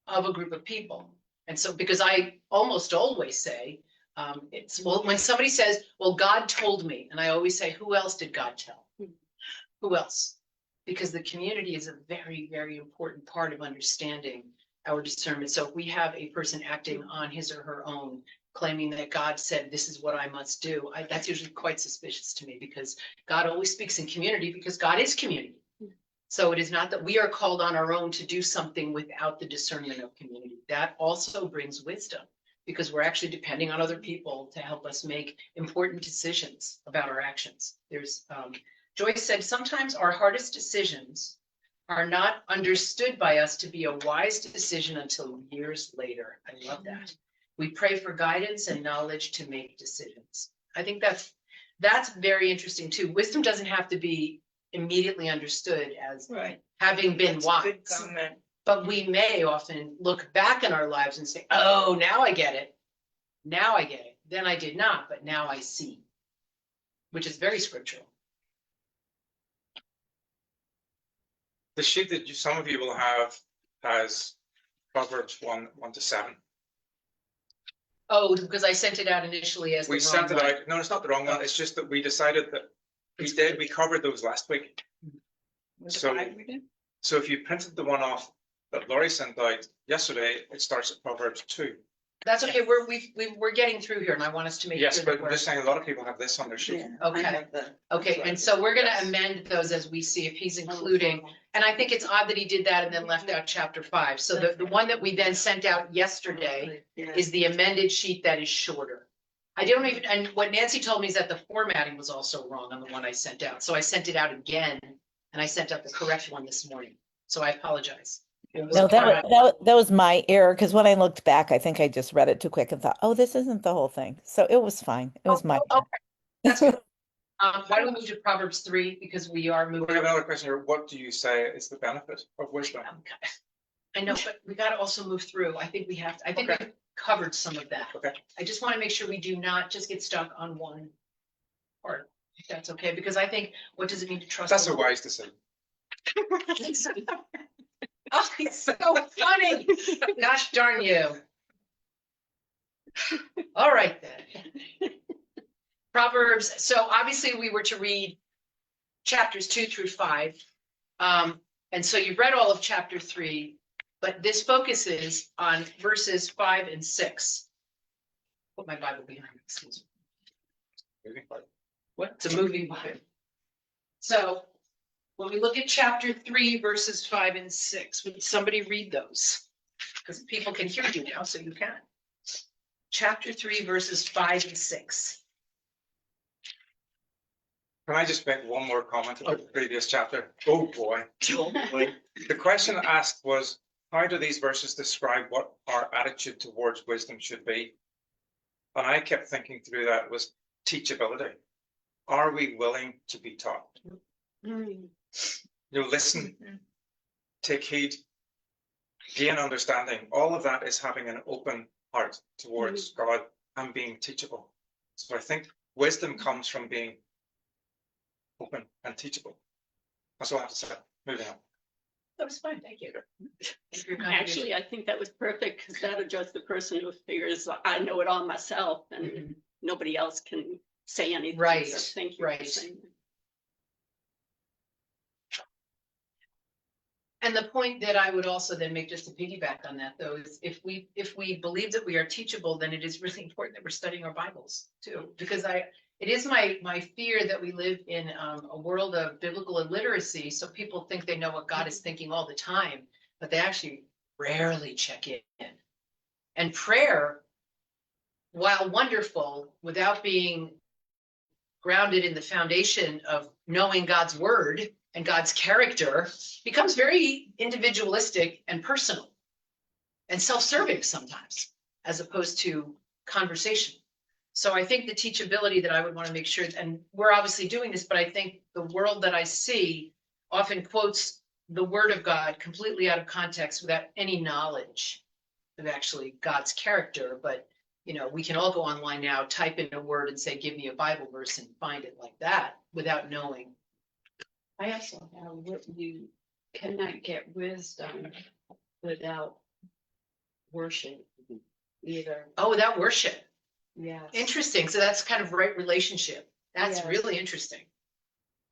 [SPEAKER 1] Of a group of people. And so, because I almost always say, well, when somebody says, well, God told me, and I always say, who else did God tell? Who else? Because the community is a very, very important part of understanding our discernment. So if we have a person acting on his or her own, claiming that God said, this is what I must do, that's usually quite suspicious to me, because God always speaks in community because God is community. So it is not that we are called on our own to do something without the discernment of community. That also brings wisdom, because we're actually depending on other people to help us make important decisions about our actions. There's, Joyce said, sometimes our hardest decisions are not understood by us to be a wise decision until years later. I love that. We pray for guidance and knowledge to make decisions. I think that's very interesting too. Wisdom doesn't have to be immediately understood as
[SPEAKER 3] Right.
[SPEAKER 1] having been
[SPEAKER 3] That's a good
[SPEAKER 1] wise,
[SPEAKER 3] comment.
[SPEAKER 1] but we may often look back in our lives and say, oh, now I get it. Now I get it. Then I did not, but now I see, which is very scriptural.
[SPEAKER 4] The sheet that some of you will have has Proverbs 1-7.
[SPEAKER 1] Oh, because I sent it out initially as the
[SPEAKER 4] We
[SPEAKER 1] wrong
[SPEAKER 4] sent it
[SPEAKER 1] one.
[SPEAKER 4] out. No, it's not the wrong one. It's just that we decided that we covered those last week.
[SPEAKER 6] Was it
[SPEAKER 4] So-
[SPEAKER 6] 5 we did?
[SPEAKER 4] So if you printed the one off that Laurie sent out yesterday, it starts at Proverbs 2.
[SPEAKER 1] That's okay. We're getting through here, and I want us to make
[SPEAKER 4] Yes,
[SPEAKER 1] sure
[SPEAKER 4] but
[SPEAKER 1] that
[SPEAKER 4] I'm
[SPEAKER 1] we're
[SPEAKER 4] just saying a lot of people have this on their sheet.
[SPEAKER 2] Yeah,
[SPEAKER 1] okay.
[SPEAKER 2] I have the-
[SPEAKER 1] Okay, and so we're gonna amend those as we see if he's including, and I think it's odd that he did that and then left out chapter 5. So the one that we then sent out yesterday is the amended sheet that is shorter. I don't even, and what Nancy told me is that the formatting was also wrong on the one I sent out. So I sent it out again, and I sent out the correct one this morning. So I apologize. It was
[SPEAKER 8] No, that
[SPEAKER 1] formatted.
[SPEAKER 8] that was my error, because when I looked back, I think I just read it too quick and thought, oh, this isn't the whole thing. So it was fine. It was my
[SPEAKER 1] Oh, okay. That's good. Why don't we move to Proverbs 3, because we are
[SPEAKER 4] We
[SPEAKER 1] moving.
[SPEAKER 4] have another question here. What do you say is the benefit of wisdom?
[SPEAKER 1] I know, but we gotta also move through. I think we have, I think
[SPEAKER 4] Okay.
[SPEAKER 1] we've covered some of that.
[SPEAKER 4] Okay.
[SPEAKER 1] I just want to make sure we do not just get stuck on one part, if that's okay, because I think, what does it mean to trust?
[SPEAKER 4] That's
[SPEAKER 1] the
[SPEAKER 4] a
[SPEAKER 1] Lord?
[SPEAKER 4] wise decision.
[SPEAKER 1] Oh, it's so funny. Gosh darn you. All right then. Proverbs, so obviously we were to read chapters 2 through 5. And so you've read all of chapter 3, but this focuses on verses 5 and 6. Put my Bible behind me, excuse me. What? It's a moving Bible. So when we look at chapter 3, verses 5 and 6, would somebody read those? Because people can hear you now, so you can. Chapter 3, verses 5 and 6.
[SPEAKER 4] Can I just make one more comment about the previous chapter? Oh, boy. The question asked was, how do these verses describe what our attitude towards wisdom should be? And I kept thinking through that was teachability. Are we willing to be taught? Listen, take heed, gain understanding. All of that is having an open heart towards God and being teachable. So I think wisdom comes from being open and teachable. That's all I have to say. Moving on.
[SPEAKER 1] That was fine, thank you. Thank you for your
[SPEAKER 5] Actually, I think that was perfect because that'll just the person who figures I know it all myself and
[SPEAKER 1] contribution.
[SPEAKER 5] nobody else can say anything.
[SPEAKER 1] Right,
[SPEAKER 5] So thank you. for
[SPEAKER 1] right.
[SPEAKER 5] saying that.
[SPEAKER 1] And the point that I would also then make, just to piggyback on that though, is if we believe that we are teachable, then it is really important that we're studying our Bibles too. Because it is my fear that we live in a world of biblical illiteracy. So people think they know what God is thinking all the time, but they actually rarely check in. And prayer, while wonderful, without being grounded in the foundation of knowing God's word and God's character, becomes very individualistic and personal and self-serving sometimes, as opposed to conversation. So I think the teachability that I would want to make sure, and we're obviously doing this, but I think the world that I see often quotes the word of God completely out of context without any knowledge of actually God's character. But we can all go online now, type in a word and say, give me a Bible verse and find it like that without knowing.
[SPEAKER 9] I also have what you cannot get wisdom without worship either.
[SPEAKER 1] Oh, without worship.
[SPEAKER 9] Yes.
[SPEAKER 1] Interesting. So that's kind of right relationship. That's
[SPEAKER 9] Yes.
[SPEAKER 1] really interesting.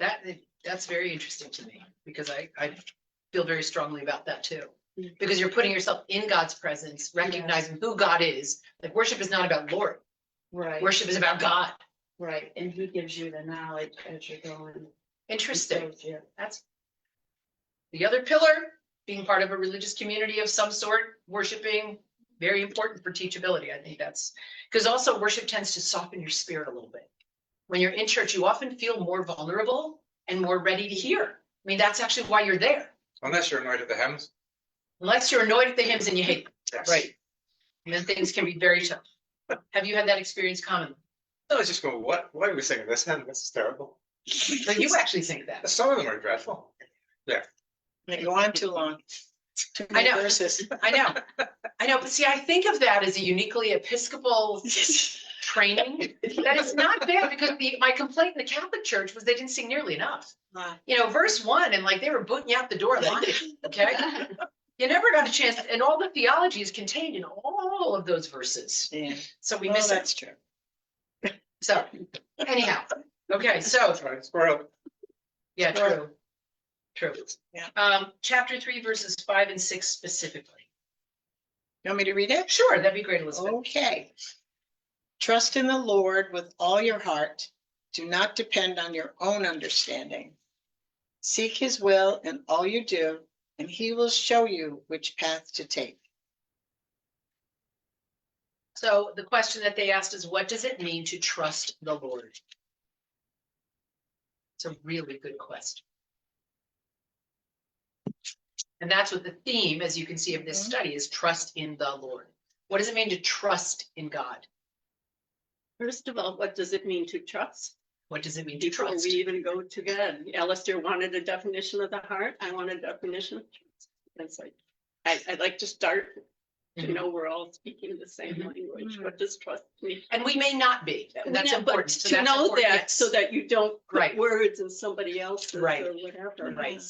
[SPEAKER 1] That's very interesting to me because I feel very strongly about that too.
[SPEAKER 9] Mhm.
[SPEAKER 1] Because you're putting yourself in God's presence, recognizing who God is. Like worship is not about Lord.
[SPEAKER 9] Right,
[SPEAKER 1] Worship is about God.
[SPEAKER 9] right. And he gives you the knowledge as you're going.
[SPEAKER 1] Interesting.
[SPEAKER 9] Yeah.
[SPEAKER 1] That's The other pillar, being part of a religious community of some sort, worshiping, very important for teachability. I think that's because also worship tends to soften your spirit a little bit. When you're in church, you often feel more vulnerable and more ready to hear. I mean, that's actually why you're there.
[SPEAKER 4] Unless you're annoyed at the hymns.
[SPEAKER 1] Unless you're annoyed at the hymns and you hate them.
[SPEAKER 4] Yes.
[SPEAKER 1] Right. And then things can be very tough. Have you had that experience commonly?
[SPEAKER 4] I was just going, what? Why are we singing this hymn? This is terrible.
[SPEAKER 1] So you actually think that?
[SPEAKER 4] Some of them are dreadful.
[SPEAKER 6] They go on too long. Too
[SPEAKER 1] I
[SPEAKER 6] many
[SPEAKER 1] know.
[SPEAKER 6] verses.
[SPEAKER 1] I know, but see, I think of that as a uniquely Episcopal training. That is not bad because my complaint in the Catholic Church was they didn't sing nearly enough. You know, verse 1, and like they were booting you out the door lying, okay? You never got a chance, and all the theology is contained in all of those verses.
[SPEAKER 6] Yeah.
[SPEAKER 1] So we
[SPEAKER 6] Well,
[SPEAKER 1] miss it.
[SPEAKER 6] that's true.
[SPEAKER 1] So anyhow, okay, so
[SPEAKER 4] Sorry, squirrel.
[SPEAKER 1] yeah, true. True.
[SPEAKER 6] Yeah.
[SPEAKER 1] Chapter 3, verses 5 and 6 specifically.
[SPEAKER 6] You want me to read it?
[SPEAKER 1] Sure, that'd be great, Elizabeth.
[SPEAKER 6] Okay. Trust in the Lord with all your heart. Do not depend on your own understanding. Seek his will in all you do, and he will show you which path to take.
[SPEAKER 1] So the question that they asked is, what does it mean to trust the Lord? It's a really good question. And that's what the theme, as you can see, of this study is trust in the Lord. What does it mean to trust in God?
[SPEAKER 5] First of all, what does it mean to trust?
[SPEAKER 1] What does it mean to
[SPEAKER 5] Before
[SPEAKER 1] trust?
[SPEAKER 5] we even go to bed, Alistair wanted a definition of the heart. I want a definition of trust. It's like, I'd like to start, you know, we're all speaking the same language. What does trust mean?
[SPEAKER 1] And we may not be, and that's
[SPEAKER 5] Yeah, but
[SPEAKER 1] important. So
[SPEAKER 5] to
[SPEAKER 1] that's
[SPEAKER 5] know
[SPEAKER 1] important,
[SPEAKER 5] that,
[SPEAKER 1] yes.
[SPEAKER 5] so that you don't put
[SPEAKER 1] Right.
[SPEAKER 5] words in somebody else's
[SPEAKER 1] Right.
[SPEAKER 5] or whatever.
[SPEAKER 1] Right.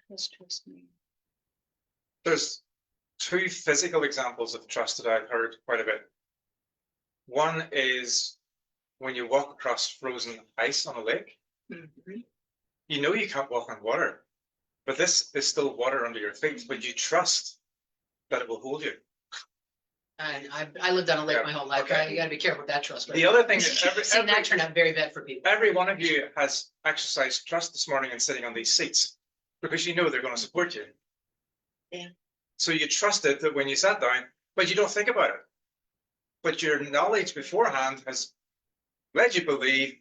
[SPEAKER 6] What's trust mean?
[SPEAKER 4] There's two physical examples of trust that I've heard quite a bit. One is when you walk across frozen ice on a lake. You know you can't walk on water, but this is still water under your feet, but you trust that it will hold you.
[SPEAKER 1] And I lived on a lake
[SPEAKER 4] Yeah,
[SPEAKER 1] my whole life.
[SPEAKER 4] okay.
[SPEAKER 1] You gotta be careful with that trust.
[SPEAKER 4] The other thing is
[SPEAKER 1] I've seen that turn out very bad for people.
[SPEAKER 4] every one of you has exercised trust this morning in sitting on these seats because you know they're going to support you.
[SPEAKER 6] Yeah.
[SPEAKER 4] So you trusted that when you sat down, but you don't think about it. But your knowledge beforehand has led you to believe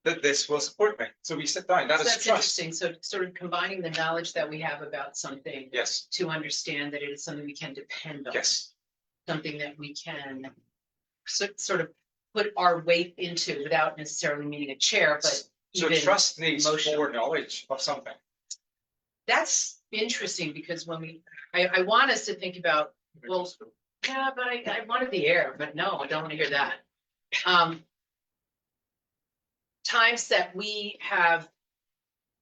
[SPEAKER 4] that this will support me. So we sit down. That
[SPEAKER 1] So
[SPEAKER 4] is
[SPEAKER 1] that's
[SPEAKER 4] trust.
[SPEAKER 1] interesting. So sort of combining the knowledge that we have about something
[SPEAKER 4] Yes.
[SPEAKER 1] to understand that it is something we can depend on.
[SPEAKER 4] Yes.
[SPEAKER 1] Something that we can sort of put our weight into without necessarily meaning a chair, but
[SPEAKER 4] So
[SPEAKER 1] even
[SPEAKER 4] trust needs
[SPEAKER 1] emotional.
[SPEAKER 4] foreknowledge of something.
[SPEAKER 1] That's interesting because when I want us to think about, well, yeah, but I wanted the air, but no, I don't want to hear that. Times that we have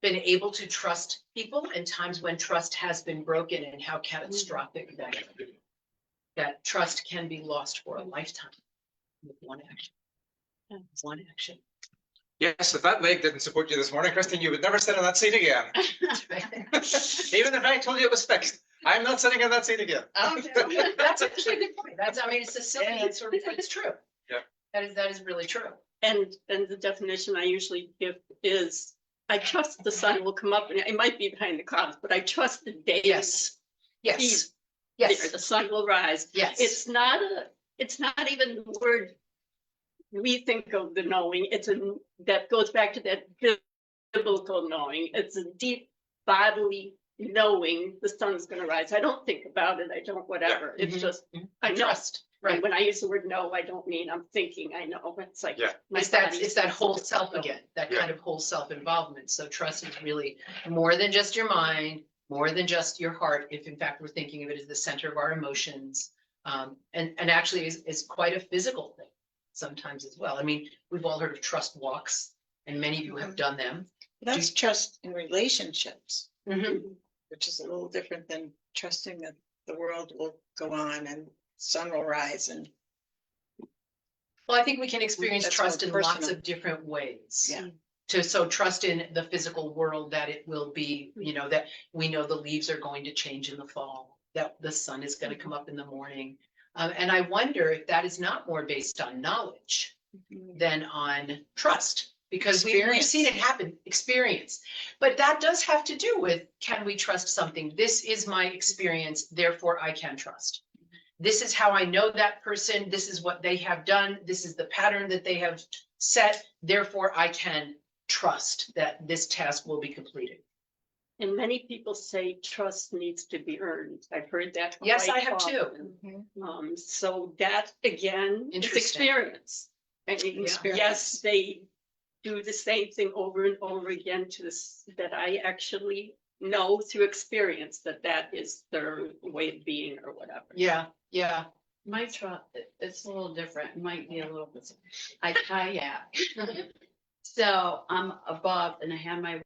[SPEAKER 1] been able to trust people and times when trust has been broken and how catastrophic that is. That trust can be lost for a lifetime with one action. One action.
[SPEAKER 4] Yes, if that leg didn't support you this morning, Kristen, you would never sit on that seat again. Even if I told you it was fixed, I'm not sitting on that seat again.
[SPEAKER 1] That's actually a good point. I mean, it's a silly, it's sort of, but it's true.
[SPEAKER 4] Yeah.
[SPEAKER 1] That is really true.
[SPEAKER 5] And the definition I usually give is, I trust the sun will come up and it might be behind the clouds, but I trust the day.
[SPEAKER 1] Yes. Yes.
[SPEAKER 5] There,
[SPEAKER 1] Yes.
[SPEAKER 5] the sun will rise.
[SPEAKER 1] Yes.
[SPEAKER 5] It's not even the word we think of the knowing. That goes back to that biblical knowing. It's a deep bodily knowing the sun's going to rise. I don't think about it. I don't whatever. It's
[SPEAKER 1] Mhm.
[SPEAKER 5] just, I know.
[SPEAKER 1] Trust. Right.
[SPEAKER 5] And when I use the word know, I don't mean I'm thinking I know. It's like,
[SPEAKER 4] Yeah.
[SPEAKER 5] my
[SPEAKER 1] It's that,
[SPEAKER 5] body
[SPEAKER 1] it's that
[SPEAKER 5] says
[SPEAKER 1] whole
[SPEAKER 5] it's
[SPEAKER 1] self
[SPEAKER 5] know.
[SPEAKER 1] again, that
[SPEAKER 4] Yeah.
[SPEAKER 1] kind of whole self involvement. So trust is really more than just your mind, more than just your heart. If in fact we're thinking of it as the center of our emotions, and actually is quite a physical thing sometimes as well. I mean, we've all heard of trust walks, and many of you have done them.
[SPEAKER 6] That's trust in relationships,
[SPEAKER 1] Mhm.
[SPEAKER 6] which is a little different than trusting that the world will go on and sun will rise and
[SPEAKER 1] Well, I think we can experience
[SPEAKER 6] That's
[SPEAKER 1] trust
[SPEAKER 6] more
[SPEAKER 1] in lots
[SPEAKER 6] personal.
[SPEAKER 1] of different ways.
[SPEAKER 6] Yeah.
[SPEAKER 1] So trust in the physical world that it will be, that we know the leaves are going to change in the fall, that the sun is going to come up in the morning. And I wonder if that is not more based on knowledge than on trust, because we've seen it happen, experience. But that does have to do with, can we trust something? This is my experience, therefore I can trust. This is how I know that person. This is what they have done. This is the pattern that they have set. Therefore, I can trust that this task will be completed.
[SPEAKER 5] And many people say trust needs to be earned. I've heard that.
[SPEAKER 1] Yes,
[SPEAKER 5] quite
[SPEAKER 1] I have too.
[SPEAKER 5] often. So that again is
[SPEAKER 1] Interesting.
[SPEAKER 5] experience. I mean,
[SPEAKER 1] Experience.
[SPEAKER 5] yes, they do the same thing over and over again to this, that I actually know through experience that that is their way of being or whatever.
[SPEAKER 1] Yeah, yeah.
[SPEAKER 9] My trust, it's a little different. It might be a little bit. I kayak. So I'm above and I have my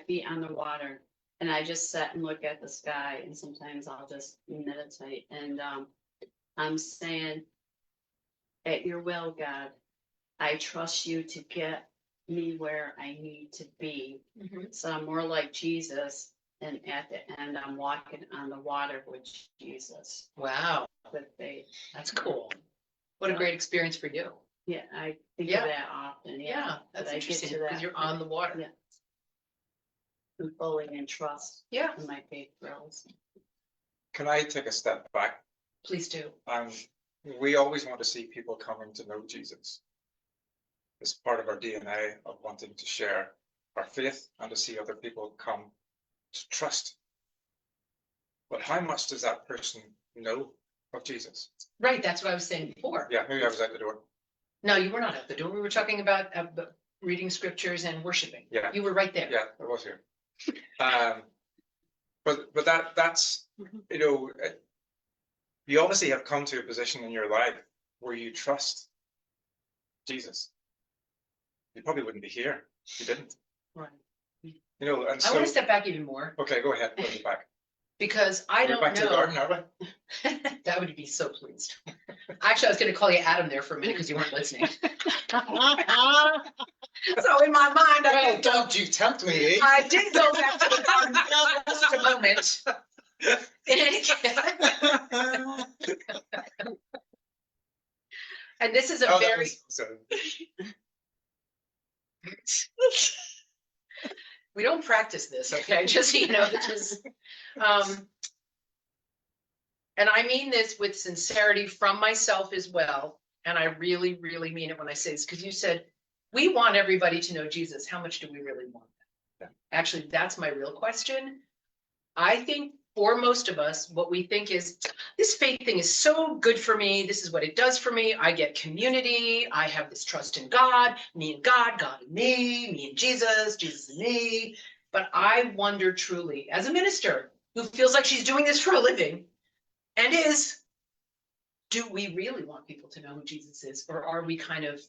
[SPEAKER 9] feet on the water and I just sit and look at the sky and sometimes I'll just meditate and I'm saying, at your will, God, I trust you to get me where I need to be. So I'm more like Jesus, and at the end I'm walking on the water with Jesus
[SPEAKER 1] Wow,
[SPEAKER 9] with faith.
[SPEAKER 1] that's cool. What a great experience for you.
[SPEAKER 9] Yeah, I think
[SPEAKER 1] Yeah.
[SPEAKER 9] of that often.
[SPEAKER 1] Yeah, that's
[SPEAKER 9] But I get
[SPEAKER 1] interesting
[SPEAKER 9] to
[SPEAKER 1] because
[SPEAKER 9] that
[SPEAKER 1] you're on the water.
[SPEAKER 9] Yeah. I'm fully in trust
[SPEAKER 1] Yeah,
[SPEAKER 9] in my faith grows.
[SPEAKER 4] Can I take a step back?
[SPEAKER 1] please do.
[SPEAKER 4] We always want to see people coming to know Jesus. It's part of our DNA of wanting to share our faith and to see other people come to trust. But how much does that person know of Jesus?
[SPEAKER 1] Right, that's what I was saying before.
[SPEAKER 4] Yeah, maybe I was out the door.
[SPEAKER 1] No, you were not at the door. We were talking about reading scriptures and worshiping.
[SPEAKER 4] Yeah.
[SPEAKER 1] You were right there.
[SPEAKER 4] Yeah, I was here. But that's, you know, you obviously have come to a position in your life where you trust Jesus. You probably wouldn't be here if you didn't.
[SPEAKER 1] Right.
[SPEAKER 4] You know, and
[SPEAKER 1] I
[SPEAKER 4] so,
[SPEAKER 1] want to step back even more
[SPEAKER 4] okay, go ahead, go back.
[SPEAKER 1] because I
[SPEAKER 4] We're
[SPEAKER 1] don't
[SPEAKER 4] back to the
[SPEAKER 1] know.
[SPEAKER 4] garden, are we?
[SPEAKER 1] That would be so pleased. Actually, I was going to call you Adam there for a minute because you weren't listening. So in my mind,
[SPEAKER 4] Well, don't you tempt me, eh?
[SPEAKER 1] I did go back to the garden for just a moment. In any case. And this is a
[SPEAKER 4] Oh, that
[SPEAKER 1] very,
[SPEAKER 4] was so.
[SPEAKER 1] we don't practice this, okay? Just, so you know, this is, and I mean this with sincerity from myself as well. And I really, really mean it when I say this, because you said, we want everybody to know Jesus. How much do we really want that?
[SPEAKER 4] Yeah.
[SPEAKER 1] Actually, that's my real question. I think for most of us, what we think is, this faith thing is so good for me. This is what it does for me. I get community. I have this trust in God, me and God, God and me and Jesus, Jesus and me. But I wonder truly, as a minister who feels like she's doing this for a living and is, do we really want people to know who Jesus is? Or are we kind of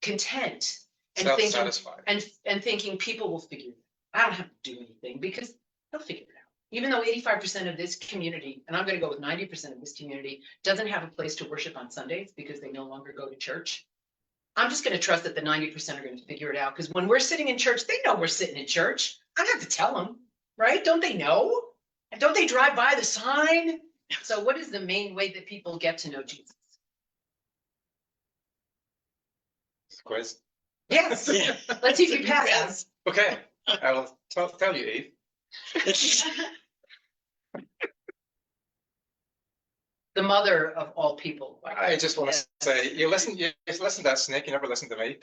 [SPEAKER 1] content and thinking,
[SPEAKER 4] Self-satisfied.
[SPEAKER 1] and thinking people will figure it out? I don't have to do anything because they'll figure it out. Even though 85% of this community, and I'm going to go with 90% of this community, doesn't have a place to worship on Sundays because they no longer go to church. I'm just going to trust that the 90% are going to figure it out, because when we're sitting in church, they know we're sitting in church. I don't have to tell them, right? Don't they know? And don't they drive by the sign? So what is the main way that people get to know Jesus?
[SPEAKER 4] Quiz.
[SPEAKER 1] Yes. Let's see if you pass.
[SPEAKER 4] Okay, I will tell you, Eve.
[SPEAKER 1] The mother of all people.
[SPEAKER 4] I just want to say, you listen to that snake, you never listen to me.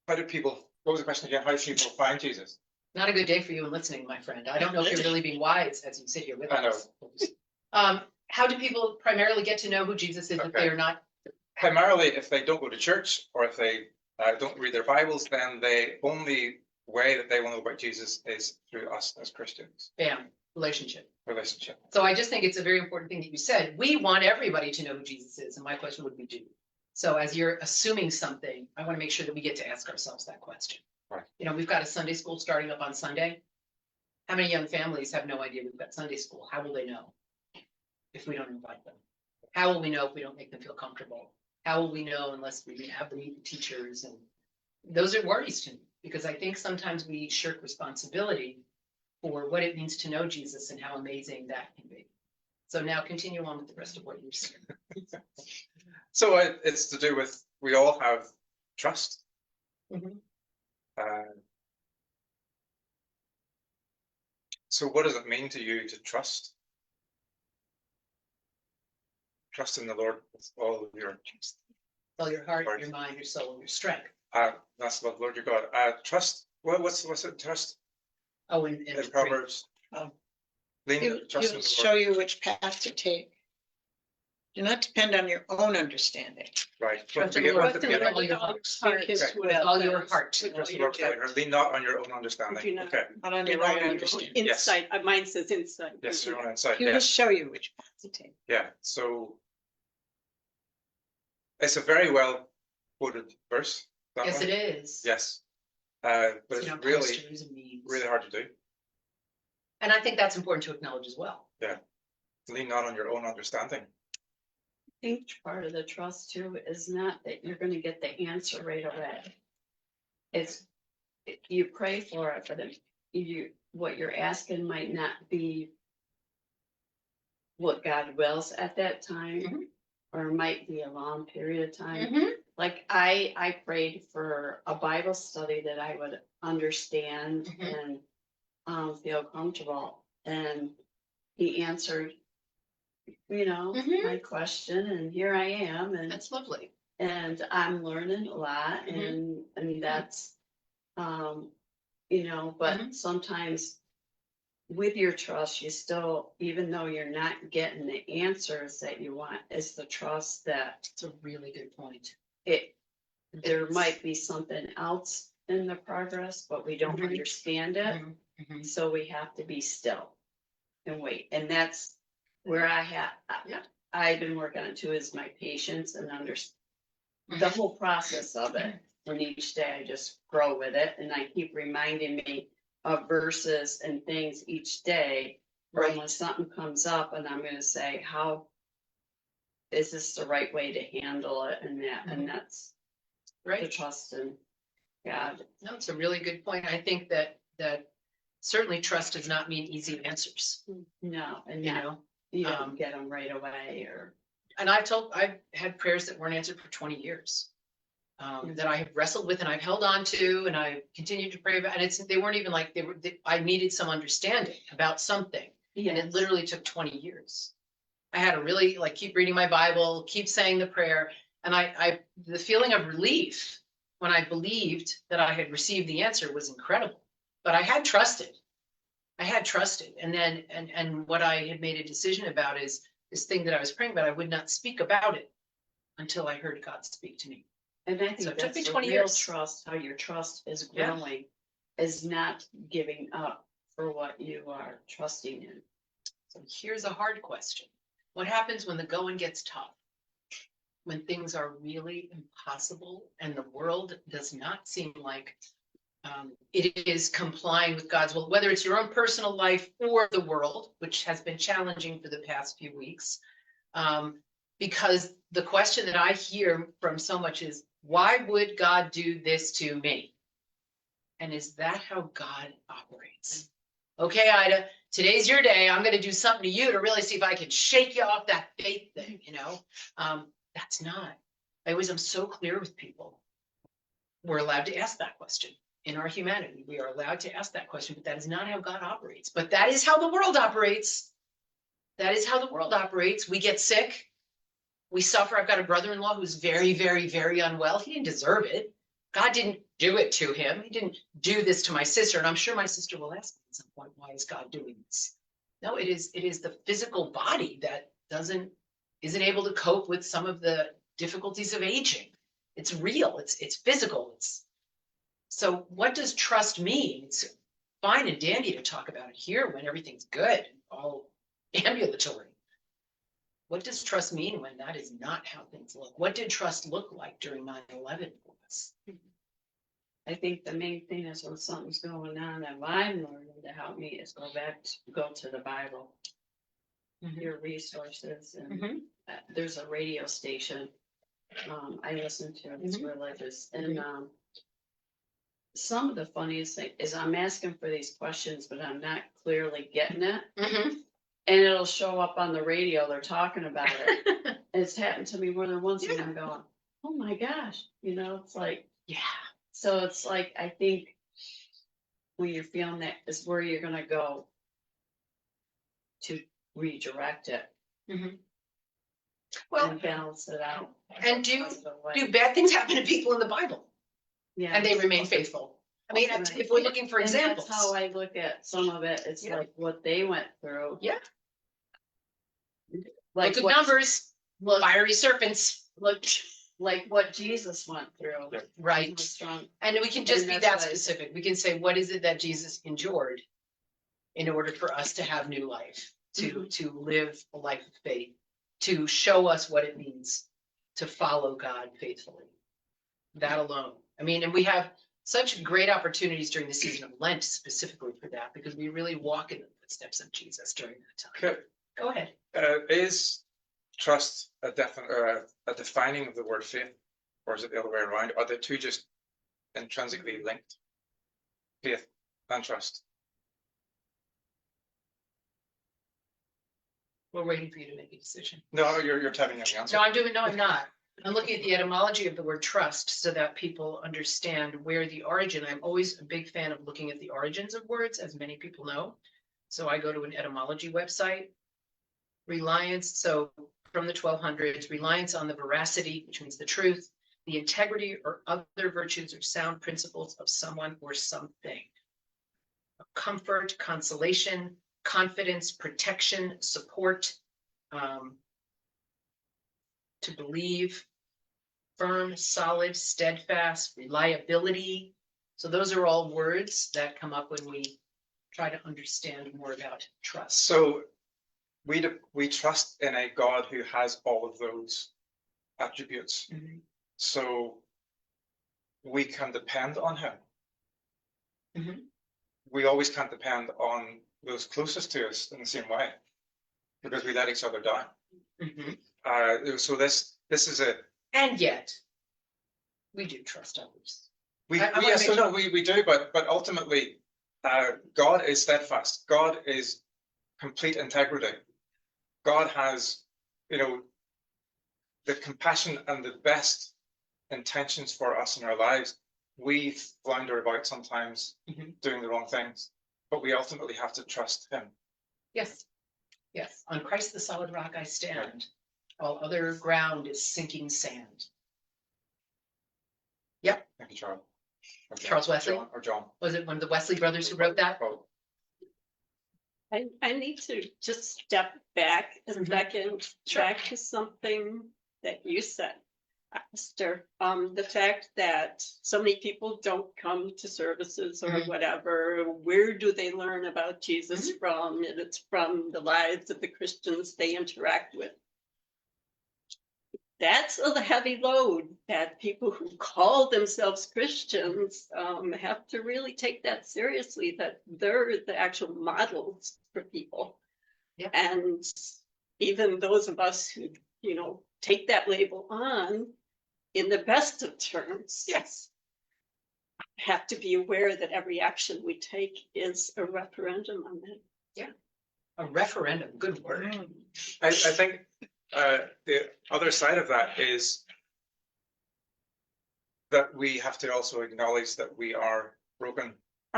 [SPEAKER 4] How do people, what was the question again? How do people find Jesus?
[SPEAKER 1] Not a good day for you in listening, my friend. I don't know if you're really being wise as you sit here with
[SPEAKER 4] I know.
[SPEAKER 1] us. How do people primarily get to know who Jesus is if
[SPEAKER 4] Okay.
[SPEAKER 1] they are not?
[SPEAKER 4] Primarily, if they don't go to church or if they don't read their Bibles, then the only way that they will know about Jesus is through us as Christians.
[SPEAKER 1] Bam, relationship.
[SPEAKER 4] Relationship.
[SPEAKER 1] So I just think it's a very important thing that you said. We want everybody to know who Jesus is. And my question would be, do we? So as you're assuming something, I want to make sure that we get to ask ourselves that question.
[SPEAKER 4] Right.
[SPEAKER 1] You know, we've got a Sunday school starting up on Sunday. How many young families have no idea we've got Sunday school? How will they know if we don't invite them? How will we know if we don't make them feel comfortable? How will we know unless we have them meet the teachers? And those are worries to me, because I think sometimes we shirk responsibility for what it means to know Jesus and how amazing that can be. So now continue on with the rest of what you're saying.
[SPEAKER 4] So it's to do with, we all have trust.
[SPEAKER 1] Mhm.
[SPEAKER 4] So what does it mean to you to trust? Trust in the Lord with all of your,
[SPEAKER 1] All your heart, your mind, your soul, your strength.
[SPEAKER 4] that's what Lord your God. Trust, what's it, trust
[SPEAKER 1] Oh,
[SPEAKER 4] in Proverbs?
[SPEAKER 6] Oh.
[SPEAKER 4] Lean,
[SPEAKER 6] He
[SPEAKER 4] trust in
[SPEAKER 6] will
[SPEAKER 4] the
[SPEAKER 6] show
[SPEAKER 4] Lord.
[SPEAKER 6] you which path to take. Do not depend on your own understanding.
[SPEAKER 4] Right.
[SPEAKER 1] Trust in
[SPEAKER 4] We
[SPEAKER 1] the
[SPEAKER 4] get
[SPEAKER 1] Lord
[SPEAKER 4] what the
[SPEAKER 1] with
[SPEAKER 4] beginning.
[SPEAKER 1] all your heart.
[SPEAKER 6] Seek his
[SPEAKER 4] Okay.
[SPEAKER 1] With
[SPEAKER 6] will.
[SPEAKER 1] all your heart.
[SPEAKER 6] With
[SPEAKER 4] Trust
[SPEAKER 6] all
[SPEAKER 4] the
[SPEAKER 6] your
[SPEAKER 4] Lord with all your
[SPEAKER 6] depth.
[SPEAKER 4] heart. Lean not on your own understanding.
[SPEAKER 5] Do not-
[SPEAKER 4] Okay.
[SPEAKER 6] Not on your
[SPEAKER 5] Rely
[SPEAKER 6] own
[SPEAKER 5] on your
[SPEAKER 6] understanding.
[SPEAKER 5] Insight, mine says insight.
[SPEAKER 4] Yes, your own insight.
[SPEAKER 6] He will
[SPEAKER 4] Yes.
[SPEAKER 6] show you which path to take.
[SPEAKER 4] Yeah. So it's a very well quoted verse. That
[SPEAKER 1] Yes,
[SPEAKER 4] one.
[SPEAKER 1] it is.
[SPEAKER 4] Yes. But
[SPEAKER 1] Seen
[SPEAKER 4] it's
[SPEAKER 1] on
[SPEAKER 4] really,
[SPEAKER 1] posters and memes.
[SPEAKER 4] really hard to do.
[SPEAKER 1] And I think that's important to acknowledge as well.
[SPEAKER 4] Lean not on your own understanding.
[SPEAKER 9] I think part of the trust too is not that you're gonna get the answer right away. It's, you pray for it, but if what you're asking might not be what God wills at that time,
[SPEAKER 1] Mhm.
[SPEAKER 9] or might be a long period of time.
[SPEAKER 1] Mhm.
[SPEAKER 9] Like I prayed for a Bible study that I would understand
[SPEAKER 1] Mhm.
[SPEAKER 9] and feel comfortable, and he answered,
[SPEAKER 1] Mhm.
[SPEAKER 9] my question, and here I am, and
[SPEAKER 1] That's lovely.
[SPEAKER 9] I'm learning a lot,
[SPEAKER 1] Mhm.
[SPEAKER 9] and that's, but
[SPEAKER 1] Mhm.
[SPEAKER 9] sometimes with your trust, you still, even though you're not getting the answers that you want, it's the trust that
[SPEAKER 1] It's a really good point.
[SPEAKER 9] there
[SPEAKER 1] It's-
[SPEAKER 9] might be something else in the progress, but we don't
[SPEAKER 1] Mhm.
[SPEAKER 9] understand it.
[SPEAKER 1] Mhm. Mhm.
[SPEAKER 9] So we have to be still and wait. And that's where I've been working on too, is my patience and the whole process of it. And each day I just grow with it, and I keep reminding me of verses and things each day. Or
[SPEAKER 1] Right.
[SPEAKER 9] when something comes up and I'm gonna say, how is this the right way to handle it? And that's the
[SPEAKER 1] Right.
[SPEAKER 9] trust in God.
[SPEAKER 1] No, it's a really good point. I think that certainly trust does not mean easy answers,
[SPEAKER 9] No, and
[SPEAKER 1] you know?
[SPEAKER 9] you don't get them right away, or.
[SPEAKER 1] And I've had prayers that weren't answered for 20 years. That I have wrestled with and I've held on to and I continued to pray about, and they weren't even like I needed some understanding about something. And it literally took 20 years. I had to really keep reading my Bible, keep saying the prayer. And the feeling of relief when I believed that I had received the answer was incredible. But I had trusted. And then, and what I had made a decision about is this thing that I was praying about, I would not speak about it until I heard God speak to me.
[SPEAKER 9] And I think
[SPEAKER 1] So it took
[SPEAKER 9] that's
[SPEAKER 1] me
[SPEAKER 9] the
[SPEAKER 1] 20
[SPEAKER 9] real
[SPEAKER 1] years.
[SPEAKER 9] trust, how your trust is
[SPEAKER 1] Yeah.
[SPEAKER 9] growing, is not giving up for what you are trusting in.
[SPEAKER 1] So here's a hard question. What happens when the going gets tough? When things are really impossible and the world does not seem like it is complying with God's will, whether it's your own personal life or the world, which has been challenging for the past few weeks. Because the question that I hear from so much is, why would God do this to me? And is that how God operates? Okay, Ida, today's your day. I'm going to do something to you to really see if I can shake you off that faith thing, That's not. I always am so clear with people. We're allowed to ask that question. In our humanity, we are allowed to ask that question, but that is not how God operates. But that is how the world operates. That is how the world operates. We get sick. We suffer. I've got a brother-in-law who's very, very, very unwell. He didn't deserve it. God didn't do it to him. He didn't do this to my sister. And I'm sure my sister will ask me at some point, why is God doing this? No, it is the physical body that isn't able to cope with some of the difficulties of aging. It's real. It's physical. So what does trust mean? It's fine and dandy to talk about it here when everything's good, all ambulatory. What does trust mean when that is not how things look? What did trust look like during 9/11 for us?
[SPEAKER 9] I think the main thing is when something's going on, and I'm learning to help me is go to the Bible, your resources, and there's a radio station I listen to, it's religious, and some of the funniest thing is I'm asking for these questions, but I'm not clearly getting it.
[SPEAKER 1] Mhm.
[SPEAKER 9] And it'll show up on the radio, they're talking about it. And it's happened to me more than once and I'm going, oh my gosh, it's like,
[SPEAKER 1] Yeah.
[SPEAKER 9] so it's like, I think when you're feeling that is where you're gonna go to redirect it
[SPEAKER 1] Well,
[SPEAKER 9] and balance it out.
[SPEAKER 1] and do bad things happen to people in the Bible
[SPEAKER 9] Yeah.
[SPEAKER 1] and they remain faithful? I mean,
[SPEAKER 9] Right.
[SPEAKER 1] if we're looking for
[SPEAKER 9] And
[SPEAKER 1] examples.
[SPEAKER 9] that's how I look at some of it. It's
[SPEAKER 1] Yeah.
[SPEAKER 9] like what they went through.
[SPEAKER 1] Yeah.
[SPEAKER 9] Like
[SPEAKER 1] Look at
[SPEAKER 9] what,
[SPEAKER 1] numbers, fiery serpents, look,
[SPEAKER 9] like what Jesus went through. He
[SPEAKER 1] right.
[SPEAKER 9] was strong.
[SPEAKER 1] And we can just
[SPEAKER 9] And
[SPEAKER 1] be
[SPEAKER 9] that's
[SPEAKER 1] that
[SPEAKER 9] why-
[SPEAKER 1] specific. We can say, what is it that Jesus endured in order for us to have new life, to live a life of faith, to show us what it means to follow God faithfully. That alone. I mean, and we have such great opportunities during the season of Lent specifically for that, because we really walk in the footsteps of Jesus during that time.
[SPEAKER 4] Okay.
[SPEAKER 1] Go ahead.
[SPEAKER 4] Is trust a defining of the word faith, or is it the other way around? Are the two just intrinsically linked? Faith and trust.
[SPEAKER 1] We're waiting for you to make a decision.
[SPEAKER 4] No, you're telling me the answer.
[SPEAKER 1] No, I'm not. I'm looking at the etymology of the word trust so that people understand where the origin. I'm always a big fan of looking at the origins of words, as many people know. So I go to an etymology website. Reliance, so from the 1200s, reliance on the veracity, which means the truth, the integrity or other virtues or sound principles of someone or something. Comfort, consolation, confidence, protection, support, to believe, firm, solid, steadfast, reliability. So those are all words that come up when we try to understand more about trust.
[SPEAKER 4] So we trust in a God who has all of those attributes.
[SPEAKER 1] Mhm.
[SPEAKER 4] So we can depend on him.
[SPEAKER 1] Mhm.
[SPEAKER 4] We always can't depend on those closest to us in the same way, because we let each other down.
[SPEAKER 1] Mhm.
[SPEAKER 4] So this is a
[SPEAKER 1] And yet, we do trust others.
[SPEAKER 4] we
[SPEAKER 1] I wanna
[SPEAKER 4] yes,
[SPEAKER 1] make
[SPEAKER 4] no, we do, but ultimately, God is steadfast. God is complete integrity. God has, the compassion and the best intentions for us in our lives. We flounder about sometimes doing the wrong things, but we ultimately have to trust him.
[SPEAKER 1] Yes. Yes. On Christ the solid rock I stand. All other ground is sinking sand. Yep.
[SPEAKER 4] Thank you, Charles. Or John.
[SPEAKER 1] Charles Wesley?
[SPEAKER 4] John.
[SPEAKER 1] Was it one of the Wesley brothers who wrote that?
[SPEAKER 4] Oh,
[SPEAKER 5] I need to just step back a
[SPEAKER 1] Mhm.
[SPEAKER 5] second,
[SPEAKER 1] Sure.
[SPEAKER 5] back to something that you said, Esther. The fact that so many people don't come to services or
[SPEAKER 1] Mhm.
[SPEAKER 5] whatever, where do they learn about Jesus from? And it's from the lives of the Christians they interact with. That's a heavy load that people who call themselves Christians have to really take that seriously, that they're the actual models for people.
[SPEAKER 1] Yeah.
[SPEAKER 5] And even those of us who, take that label on in the best of terms.
[SPEAKER 1] Yes.
[SPEAKER 5] Have to be aware that every action we take is a referendum on that.
[SPEAKER 1] A referendum, good word.
[SPEAKER 4] I think the other side of that is that we have to also acknowledge that we are broken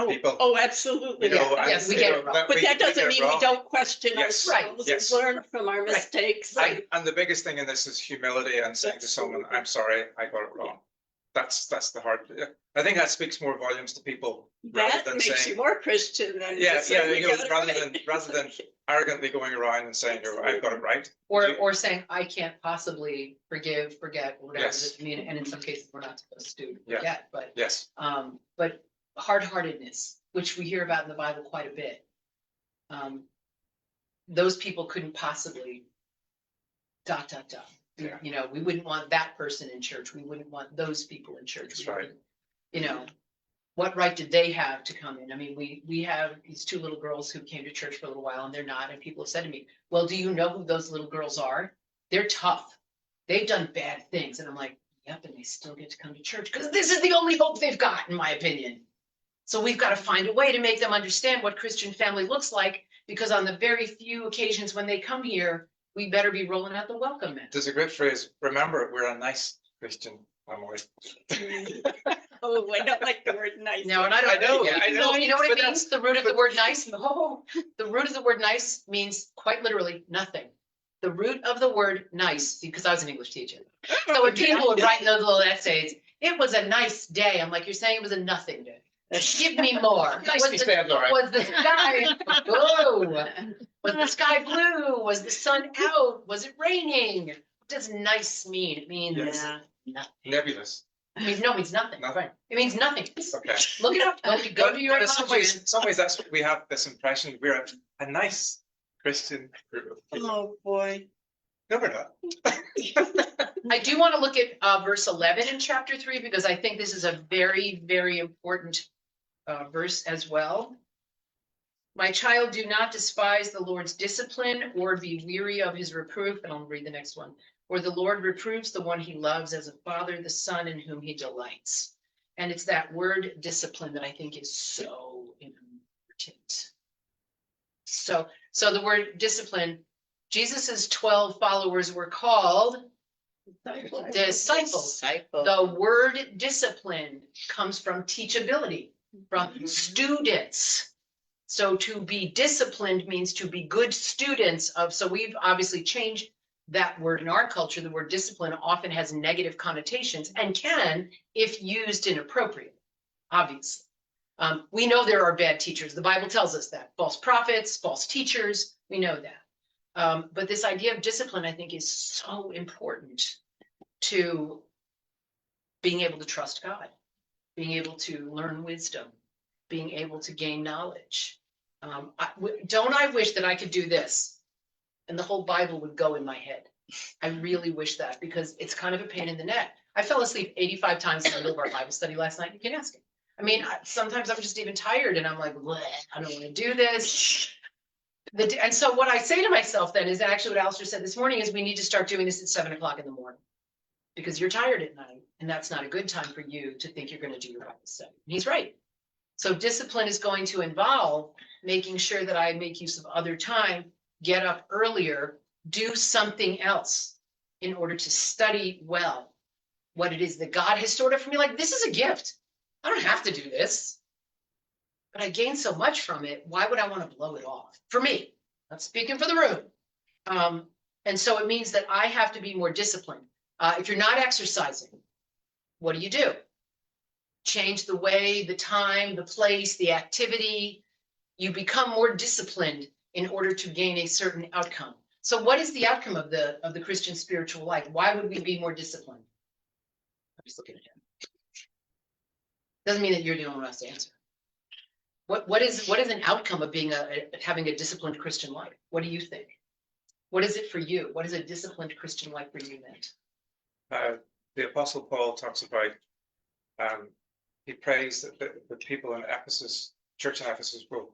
[SPEAKER 4] people.
[SPEAKER 5] Oh, absolutely.
[SPEAKER 1] Yes, we get it wrong.
[SPEAKER 5] But that doesn't mean we don't question
[SPEAKER 4] Yes,
[SPEAKER 5] ourselves
[SPEAKER 4] yes.
[SPEAKER 5] and learn from our mistakes.
[SPEAKER 4] And the biggest thing in this is humility and saying to someone, I'm sorry, I got it wrong. That's the hard. I think that speaks more volumes to people rather
[SPEAKER 5] That
[SPEAKER 4] than
[SPEAKER 5] makes you
[SPEAKER 4] saying,
[SPEAKER 5] more Christian than.
[SPEAKER 4] yeah,
[SPEAKER 5] just saying you got it
[SPEAKER 4] rather
[SPEAKER 5] right.
[SPEAKER 4] than arrogantly going around and saying, I've got it right.
[SPEAKER 1] Or saying, I can't possibly forgive, forget, whatever.
[SPEAKER 4] Yes.
[SPEAKER 1] I mean, and in some cases, we're not supposed to
[SPEAKER 4] Yeah.
[SPEAKER 1] forget, but
[SPEAKER 4] Yes.
[SPEAKER 1] but hard-heartedness, which we hear about in the Bible quite a bit. Those people couldn't possibly ...
[SPEAKER 4] Yeah.
[SPEAKER 1] We wouldn't want that person in church. We wouldn't want those people in church.
[SPEAKER 4] That's right.
[SPEAKER 1] What right did they have to come in? I mean, we have these two little girls who came to church for a little while and they're not. And people have said to me, well, do you know who those little girls are? They're tough. They've done bad things. And I'm like, yep, and they still get to come to church because this is the only hope they've got, in my opinion. So we've got to find a way to make them understand what Christian family looks like, because on the very few occasions when they come here, we better be rolling out the welcome mat.
[SPEAKER 4] There's a great phrase, remember, we're a nice Christian family.
[SPEAKER 5] Oh, I don't like the word nice.
[SPEAKER 1] No, and I don't.
[SPEAKER 4] I know,
[SPEAKER 1] Yeah,
[SPEAKER 4] I know,
[SPEAKER 1] You know what
[SPEAKER 4] but
[SPEAKER 1] it means? The root of the word nice? Oh, the root of the word nice means quite literally nothing. The root of the word nice, because I was an English teacher. So when people would write in those little essays, it was a nice day. I'm like, you're saying it was a nothing day. Give me more.
[SPEAKER 4] Nicely
[SPEAKER 1] Was
[SPEAKER 4] said, Laura.
[SPEAKER 1] the sky blue? Was the sky blue? Was the sun out? Was it raining? What does nice mean? It means
[SPEAKER 4] Yes.
[SPEAKER 1] nothing.
[SPEAKER 4] Nebulous.
[SPEAKER 1] It means no, it means nothing.
[SPEAKER 4] Nothing.
[SPEAKER 1] It means nothing.
[SPEAKER 4] Okay.
[SPEAKER 1] Look it up. Go to your
[SPEAKER 4] But in some ways,
[SPEAKER 1] Instagram.
[SPEAKER 4] that's what we have this impression we're a nice Christian group of people.
[SPEAKER 6] Oh, boy.
[SPEAKER 4] No, we're not.
[SPEAKER 1] I do want to look at verse 11 in chapter 3, because I think this is a very, very important verse as well. My child, do not despise the Lord's discipline or be weary of his reproof. And I'll read the next one. For the Lord reproves the one he loves as a father, the son in whom he delights. And it's that word discipline that I think is so important. So the word discipline, Jesus's 12 followers were called disciples. The word discipline comes from teachability, from students. So to be disciplined means to be good students of, so we've obviously changed that word in our culture. The word discipline often has negative connotations and can, if used inappropriately, obviously. We know there are bad teachers. The Bible tells us that. False prophets, false teachers, we know that. But this idea of discipline, I think, is so important to being able to trust God, being able to learn wisdom, being able to gain knowledge. Don't I wish that I could do this and the whole Bible would go in my head? I really wish that, because it's kind of a pain in the neck. I fell asleep 85 times in the middle of our Bible study last night. You can ask him. I mean, sometimes I'm just even tired and I'm like, bleh, I don't want to do this. And so what I say to myself then is actually what Alistair said this morning is we need to start doing this at 7 o'clock in the morning, because you're tired at night and that's not a good time for you to think you're going to do your Bible study. And he's right. So discipline is going to involve making sure that I make use of other time, get up earlier, do something else in order to study well what it is that God has stored up for me. Like, this is a gift. I don't have to do this, but I gain so much from it. Why would I want to blow it off? For me, not speaking for the room. And so it means that I have to be more disciplined. If you're not exercising, what do? Change the way, the time, the place, the activity. You become more disciplined in order to gain a certain outcome. So what is the outcome of the Christian spiritual life? Why would we be more disciplined? I'm just looking at him. Doesn't mean that you're the only one who has to answer. What is an outcome of having a disciplined Christian life? What do you think? What is it for you? What is a disciplined Christian life for you meant?
[SPEAKER 4] The Apostle Paul talks about, he prays that the people in Ephesus, church in Ephesus, will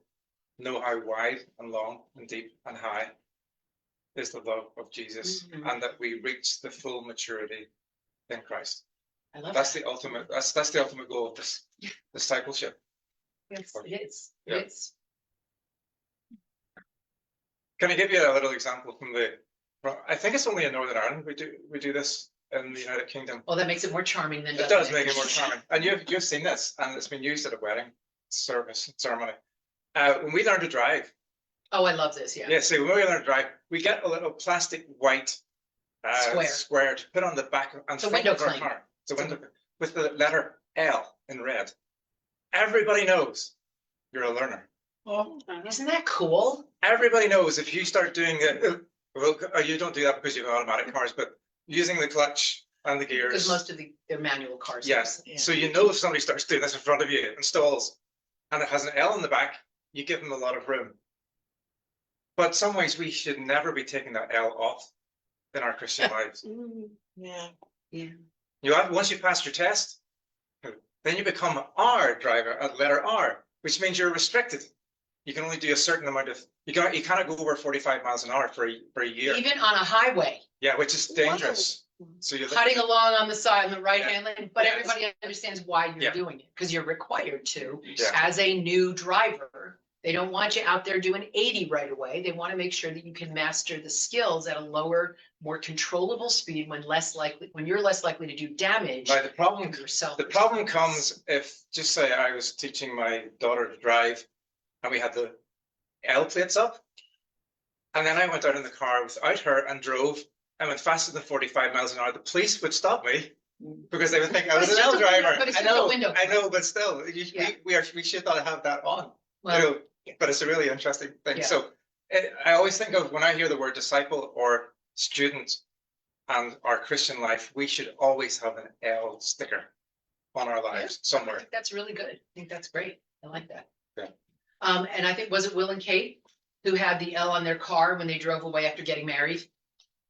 [SPEAKER 4] know how wide and long and deep and high is the love of Jesus, and that we reach the full maturity in Christ.
[SPEAKER 1] I love
[SPEAKER 4] That's
[SPEAKER 1] that.
[SPEAKER 4] the ultimate. That's the ultimate goal of this discipleship.
[SPEAKER 1] Yes, it is.
[SPEAKER 4] Yeah.
[SPEAKER 1] It is.
[SPEAKER 4] Can I give you a little example from I think it's only in Northern Ireland we do this in the United Kingdom.
[SPEAKER 1] Well, that makes it more charming than.
[SPEAKER 4] It does make it more charming, and you've seen this, and it's been used at a wedding service ceremony. When we learn to drive.
[SPEAKER 1] Oh, I love this. Yeah.
[SPEAKER 4] Yeah. See, when we learn to drive, we get a little plastic white square to put on the back and
[SPEAKER 1] It's a
[SPEAKER 4] front
[SPEAKER 1] window
[SPEAKER 4] of our
[SPEAKER 1] clean.
[SPEAKER 4] car. It's a window with the letter L in red. Everybody knows you're a learner.
[SPEAKER 6] Oh,
[SPEAKER 1] Isn't that cool?
[SPEAKER 4] Everybody knows if you start doing it. Well, you don't do that because you have automatic cars, but using the clutch and the gears.
[SPEAKER 1] Because most of they're manual cars.
[SPEAKER 4] Yes.
[SPEAKER 6] Yeah.
[SPEAKER 4] So you know if somebody starts doing this in front of you and stalls, and it has an L in the back, you give them a lot of room. But some ways we should never be taking that L off in our Christian lives.
[SPEAKER 6] yeah.
[SPEAKER 4] You have, once you pass your test, then you become an R driver at letter R, which means you're restricted. You can only do a certain amount of, you cannot go over 45 miles an hour for a year.
[SPEAKER 1] Even on a highway.
[SPEAKER 4] Yeah, which is dangerous. So you're
[SPEAKER 1] cutting along on the side, on the right
[SPEAKER 4] Yeah.
[SPEAKER 1] hand lane, but
[SPEAKER 4] Yes.
[SPEAKER 1] everybody understands why you're
[SPEAKER 4] Yeah.
[SPEAKER 1] doing it, because you're required to.
[SPEAKER 4] Yeah.
[SPEAKER 1] As a new driver, they don't want you out there doing 80 right away. They want to make sure that you can master the skills at a lower, more controllable speed when you're less likely to do damage
[SPEAKER 4] Now, the problem
[SPEAKER 1] to yourself.
[SPEAKER 4] The
[SPEAKER 1] or
[SPEAKER 4] problem
[SPEAKER 1] someone else.
[SPEAKER 4] comes if, just say I was teaching my daughter to drive and we had the L plates up. And then I went out in the car without her and drove and went faster than 45 miles an hour. The police would stop me because they would think I
[SPEAKER 1] But
[SPEAKER 4] was
[SPEAKER 1] it's
[SPEAKER 4] an L
[SPEAKER 1] just a window-
[SPEAKER 4] driver.
[SPEAKER 1] but it's
[SPEAKER 4] I
[SPEAKER 1] just a
[SPEAKER 4] know,
[SPEAKER 1] window
[SPEAKER 4] I
[SPEAKER 1] clean.
[SPEAKER 4] know, but still,
[SPEAKER 1] Yeah.
[SPEAKER 4] we should not have that on.
[SPEAKER 1] Well,
[SPEAKER 4] You know, but it's a really interesting thing.
[SPEAKER 1] Yeah.
[SPEAKER 4] So I always think of when I hear the word disciple or student and our Christian life, we should always have an L sticker on our lives
[SPEAKER 1] I
[SPEAKER 4] somewhere.
[SPEAKER 1] think that's really good. I think that's great. I like that.
[SPEAKER 4] Yeah.
[SPEAKER 1] And I think, was it Will and Kate who had the L on their car when they drove away after getting married?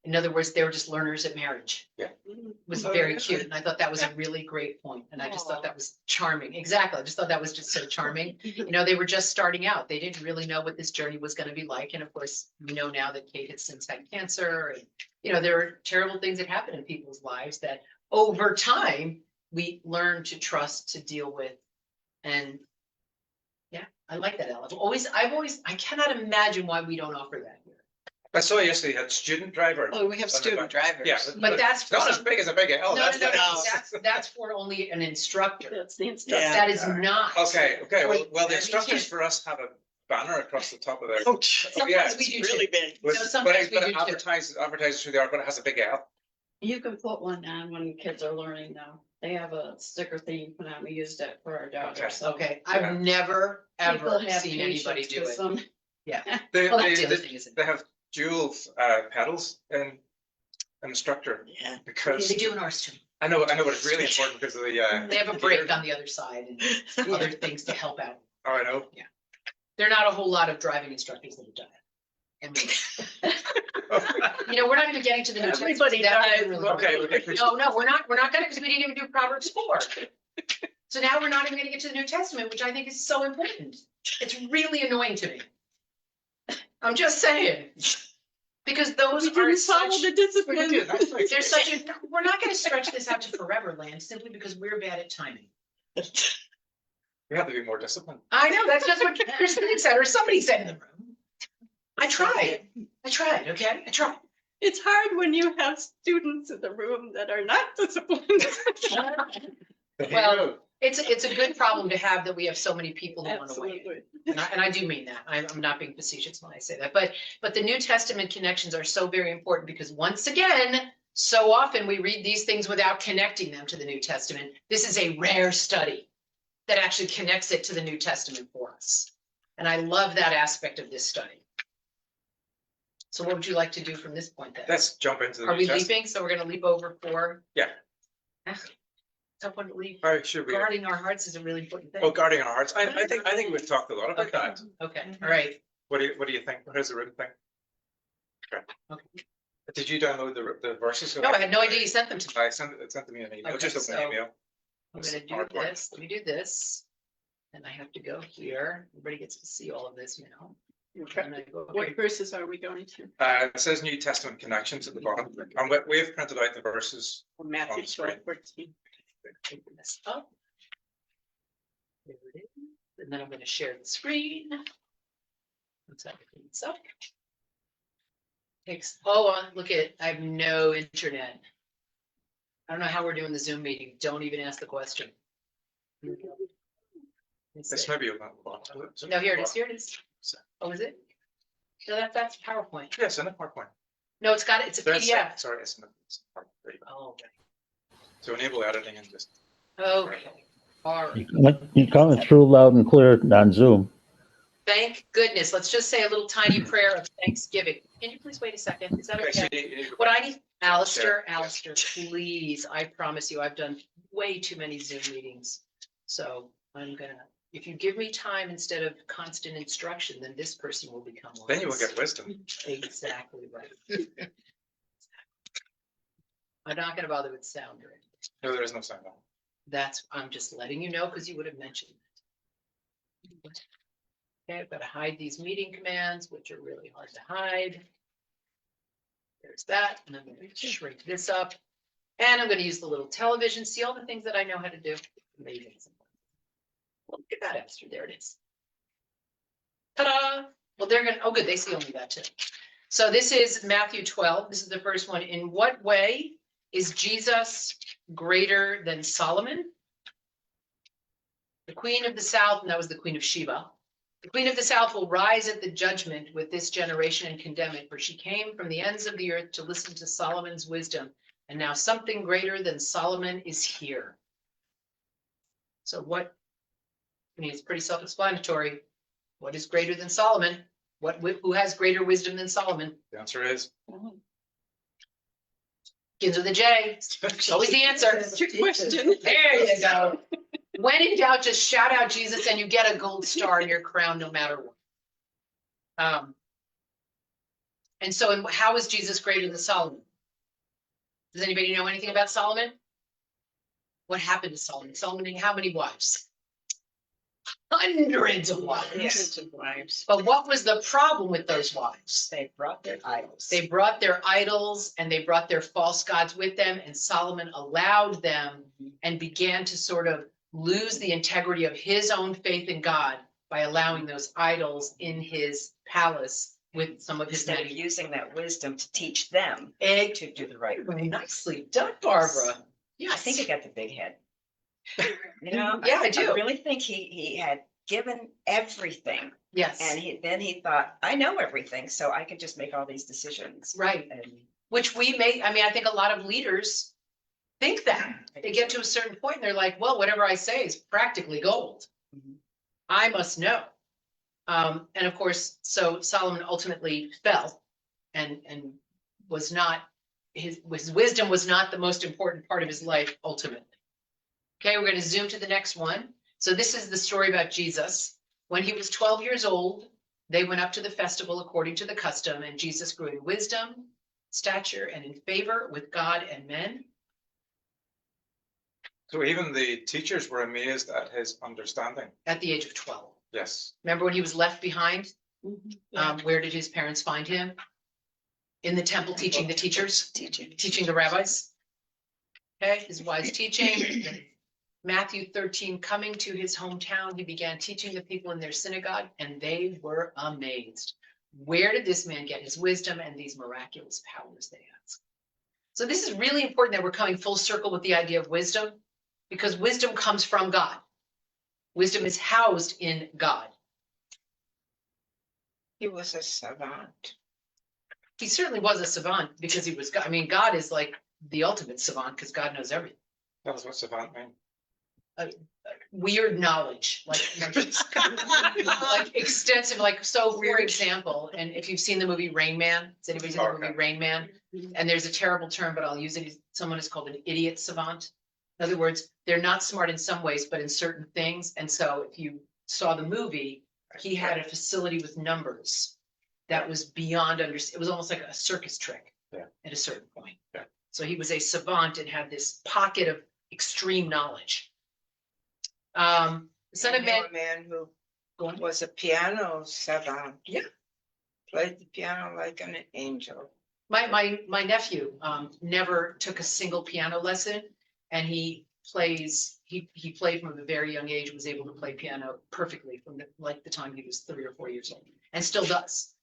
[SPEAKER 1] In other words, they were just learners at marriage.
[SPEAKER 4] Yeah.
[SPEAKER 1] It was
[SPEAKER 6] Oh,
[SPEAKER 1] very
[SPEAKER 6] really?
[SPEAKER 1] cute. And I thought that was a really great point. And I just thought that was charming. Exactly. I just thought that was just so charming. You know, they were just starting out. They didn't really know what this journey was going to be like. And of course, we know now that Kate has since had cancer. And, you know, there are terrible things that happen in people's lives that over time we learn to trust, to deal with. And yeah, I like that, Ella. I cannot imagine why we don't offer that here.
[SPEAKER 4] I saw yesterday had student driver.
[SPEAKER 6] Oh, we have student drivers.
[SPEAKER 4] Yeah,
[SPEAKER 1] But that's
[SPEAKER 4] it's
[SPEAKER 1] for
[SPEAKER 4] not as
[SPEAKER 1] some-
[SPEAKER 4] big as a big L.
[SPEAKER 1] No, no, no, no,
[SPEAKER 6] that's-
[SPEAKER 1] that's for only an instructor.
[SPEAKER 5] That's the instruction.
[SPEAKER 6] Yeah.
[SPEAKER 1] That is not.
[SPEAKER 4] Okay, well,
[SPEAKER 1] Wait,
[SPEAKER 4] the
[SPEAKER 1] we
[SPEAKER 4] instructors
[SPEAKER 1] can't-
[SPEAKER 4] for us have a banner across the top of their.
[SPEAKER 6] Ouch.
[SPEAKER 4] Oh, yeah,
[SPEAKER 1] Sometimes we do
[SPEAKER 6] It's really
[SPEAKER 1] too.
[SPEAKER 6] big.
[SPEAKER 4] But
[SPEAKER 1] sometimes we
[SPEAKER 4] but
[SPEAKER 1] do
[SPEAKER 4] it
[SPEAKER 1] too.
[SPEAKER 4] advertises who they are, but it has a big L.
[SPEAKER 9] You can put one on when kids are learning now. They have a sticker thing you put on. We used it for our daughter,
[SPEAKER 4] Okay.
[SPEAKER 9] so.
[SPEAKER 1] Okay,
[SPEAKER 4] Yeah.
[SPEAKER 1] I've never,
[SPEAKER 9] People
[SPEAKER 1] ever
[SPEAKER 9] have
[SPEAKER 1] seen anybody
[SPEAKER 9] patience
[SPEAKER 1] do
[SPEAKER 9] with
[SPEAKER 1] it.
[SPEAKER 9] some.
[SPEAKER 4] They,
[SPEAKER 1] Well, that's the other
[SPEAKER 4] they,
[SPEAKER 1] thing, isn't it?
[SPEAKER 4] they have dual pedals in instructor
[SPEAKER 6] Yeah.
[SPEAKER 4] because
[SPEAKER 1] They do in ours too.
[SPEAKER 4] I know, but it's really important because of the.
[SPEAKER 1] They have a break on the other side and other things to help out.
[SPEAKER 4] Oh, I know.
[SPEAKER 1] There are not a whole lot of driving instructors that have done it. You know, we're not even getting to the new Testament.
[SPEAKER 5] Everybody
[SPEAKER 1] That
[SPEAKER 5] dies.
[SPEAKER 1] wasn't really-
[SPEAKER 4] Okay.
[SPEAKER 1] No, we're not gonna, because we didn't even do Proverbs 4. So now we're not even gonna get to the New Testament, which I think is so important. It's really annoying to me. I'm just saying. Because those
[SPEAKER 5] We
[SPEAKER 1] are
[SPEAKER 5] didn't follow
[SPEAKER 1] such,
[SPEAKER 5] the discipline.
[SPEAKER 1] there's such a, we're not gonna stretch this out to forever land simply because we're bad at timing.
[SPEAKER 4] We have to be more disciplined.
[SPEAKER 1] I know, that's just what Christine said, or somebody said in the room. I tried, okay? I tried.
[SPEAKER 5] It's hard when you have students in the room that are not disciplined.
[SPEAKER 1] Well, it's a good problem to have that we have so many people who want to weigh in.
[SPEAKER 5] Absolutely.
[SPEAKER 1] And I do mean that. I'm not being facetious when I say that, but the New Testament connections are so very important because once again, so often we read these things without connecting them to the New Testament. This is a rare study that actually connects it to the New Testament for us. And I love that aspect of this study. So what would you like to do from this point then?
[SPEAKER 4] Let's jump into the
[SPEAKER 1] Are
[SPEAKER 4] New
[SPEAKER 1] we
[SPEAKER 4] Testament.
[SPEAKER 1] leaping? So we're gonna leap over for?
[SPEAKER 4] Yeah.
[SPEAKER 1] Tough one to leap.
[SPEAKER 4] All right, should we?
[SPEAKER 1] Guarding our hearts is a really important thing.
[SPEAKER 4] Oh, guarding our hearts. I think we've talked a lot about
[SPEAKER 1] Okay.
[SPEAKER 4] that.
[SPEAKER 1] Okay, all right.
[SPEAKER 4] What do you think? What is the written thing?
[SPEAKER 1] Okay.
[SPEAKER 4] Did you download the verses?
[SPEAKER 1] No, I had no idea you sent them to me.
[SPEAKER 4] I sent it to me an email.
[SPEAKER 1] Okay,
[SPEAKER 4] Just open
[SPEAKER 1] so-
[SPEAKER 4] an email.
[SPEAKER 1] I'm gonna do this, let me do this. And I have to go here. Everybody gets to see all of this, you know. And I go,
[SPEAKER 5] What
[SPEAKER 1] okay,
[SPEAKER 5] verses are we going to?
[SPEAKER 4] It says New Testament connections at the bottom. And we've printed out the verses.
[SPEAKER 5] Matthew
[SPEAKER 4] On screen.
[SPEAKER 5] 12:14.
[SPEAKER 1] open this up. There it is. And then I'm gonna share the screen. Once I clean this up. Look at, I have no internet. I don't know how we're doing the Zoom meeting. Don't even ask the question. Here we go. Let's
[SPEAKER 4] This
[SPEAKER 1] see.
[SPEAKER 4] may be open at the bottom.
[SPEAKER 1] No, here it is, here it is. Oh, is it? No, that's PowerPoint.
[SPEAKER 4] Yes, in the PowerPoint.
[SPEAKER 1] No, it's got, it's a PDF.
[SPEAKER 4] Sorry, it's in the PowerPoint. There you go.
[SPEAKER 1] Oh,
[SPEAKER 4] To enable editing and just.
[SPEAKER 1] okay. All right.
[SPEAKER 10] You're coming through loud and clear on Zoom.
[SPEAKER 1] Thank goodness. Let's just say a little tiny prayer of thanksgiving. Can you please wait a second? Is that
[SPEAKER 4] Okay, so
[SPEAKER 1] okay?
[SPEAKER 4] you need to-
[SPEAKER 1] What I need, Alistair,
[SPEAKER 4] Yeah.
[SPEAKER 1] please, I promise you, I've done way too many Zoom meetings. So I'm gonna, if you give me time instead of constant instruction, then this person will become.
[SPEAKER 4] Then you will
[SPEAKER 1] wise.
[SPEAKER 4] get wisdom.
[SPEAKER 1] Exactly right. I'm not gonna bother with sound or anything.
[SPEAKER 4] No, there is no sound on.
[SPEAKER 1] I'm just letting you know because you would have mentioned it. Okay, I've got to hide these meeting commands, which are really hard to hide. There's that, and I'm going to shrink this up. And I'm gonna use the little television, see all the things that I know how to do. Amazing. Look at that, Esther, there it is. Ta-da! Well, they're gonna, oh, good, they see only that too. So this is Matthew 12. This is the first one. In what way is Jesus greater than Solomon? The queen of the south, and that was the queen of Sheba. The queen of the south will rise at the judgment with this generation and condemn it, for she came from the ends of the earth to listen to Solomon's wisdom. And now something greater than Solomon is here. So what, I mean, it's pretty self-explanatory. What is greater than Solomon? Who has greater wisdom than Solomon?
[SPEAKER 4] The answer is,
[SPEAKER 1] Begins with a J. It's always the answer.
[SPEAKER 5] Trick question.
[SPEAKER 1] There you go. When in doubt, just shout out Jesus and you get a gold star in your crown no matter what. And so how is Jesus greater than Solomon? Does anybody know anything about Solomon? What happened to Solomon? Solomon had how many wives? Hundreds of wives.
[SPEAKER 6] Hundreds of wives.
[SPEAKER 1] But what was the problem with those wives?
[SPEAKER 7] They brought their idols.
[SPEAKER 1] They brought their idols and they brought their false gods with them, and Solomon allowed them and began to sort of lose the integrity of his own faith in God by allowing those idols in his palace with some of his
[SPEAKER 7] Instead of
[SPEAKER 1] many.
[SPEAKER 7] using that wisdom to teach them
[SPEAKER 1] Egg.
[SPEAKER 7] to do the right way.
[SPEAKER 1] Nicely done, Barbara.
[SPEAKER 7] I
[SPEAKER 1] Yes.
[SPEAKER 7] think he got the big head. You know?
[SPEAKER 1] Yeah, I do.
[SPEAKER 7] I really think he had given everything,
[SPEAKER 1] Yes.
[SPEAKER 7] and then he thought, I know everything, so I could just make all these decisions.
[SPEAKER 1] Right.
[SPEAKER 7] And
[SPEAKER 1] Which we may, I mean, I think a lot of leaders think that. They get to a certain point and they're like, well, whatever I say is practically gold.
[SPEAKER 7] Mhm.
[SPEAKER 1] I must know. And of course, so Solomon ultimately fell and was not, his wisdom was not the most important part of his life ultimately. Okay, we're going to zoom to the next one. So this is the story about Jesus. When he was 12 years old, they went up to the festival according to the custom, and Jesus grew in wisdom, stature, and in favor with God and men.
[SPEAKER 4] so even the teachers were amazed at his understanding.
[SPEAKER 1] At the age of 12.
[SPEAKER 4] Yes.
[SPEAKER 1] Remember when he was left behind?
[SPEAKER 5] Mhm.
[SPEAKER 1] Where did his parents find him? In the temple, teaching the teachers,
[SPEAKER 6] Teaching.
[SPEAKER 1] teaching the rabbis. Okay, his wise teaching. Matthew 13, coming to his hometown, he began teaching the people in their synagogue, and they were amazed. Where did this man get his wisdom and these miraculous powers, they asked. So this is really important that we're coming full circle with the idea of wisdom, because wisdom comes from God. Wisdom is housed in God.
[SPEAKER 3] He was a savant.
[SPEAKER 1] He certainly was a savant because he was, I mean, God is like the ultimate savant because God knows everything.
[SPEAKER 4] That was what savant meant.
[SPEAKER 1] Weird knowledge, like extensive, like, so for example, and if you've seen the movie Rain Man, has anybody seen the movie
[SPEAKER 4] Okay.
[SPEAKER 1] Rain Man? And there's a terrible term, but I'll use it. Someone is called an idiot savant. In other words, they're not smart in some ways, but in certain things. And so if you saw the movie, he had a facility with numbers that was beyond it was almost like a circus trick.
[SPEAKER 4] Yeah.
[SPEAKER 1] At a certain point.
[SPEAKER 4] Yeah.
[SPEAKER 1] So he was a savant and had this pocket of extreme knowledge. The son
[SPEAKER 3] I
[SPEAKER 1] of
[SPEAKER 3] knew
[SPEAKER 1] man.
[SPEAKER 3] a man who
[SPEAKER 1] Go on.
[SPEAKER 3] was a piano savant.
[SPEAKER 1] Yeah.
[SPEAKER 3] Played the piano like an angel.
[SPEAKER 1] My nephew never took a single piano lesson, and he played from a very young age, was able to play piano perfectly from the time he was 3 or 4 years old, and still does,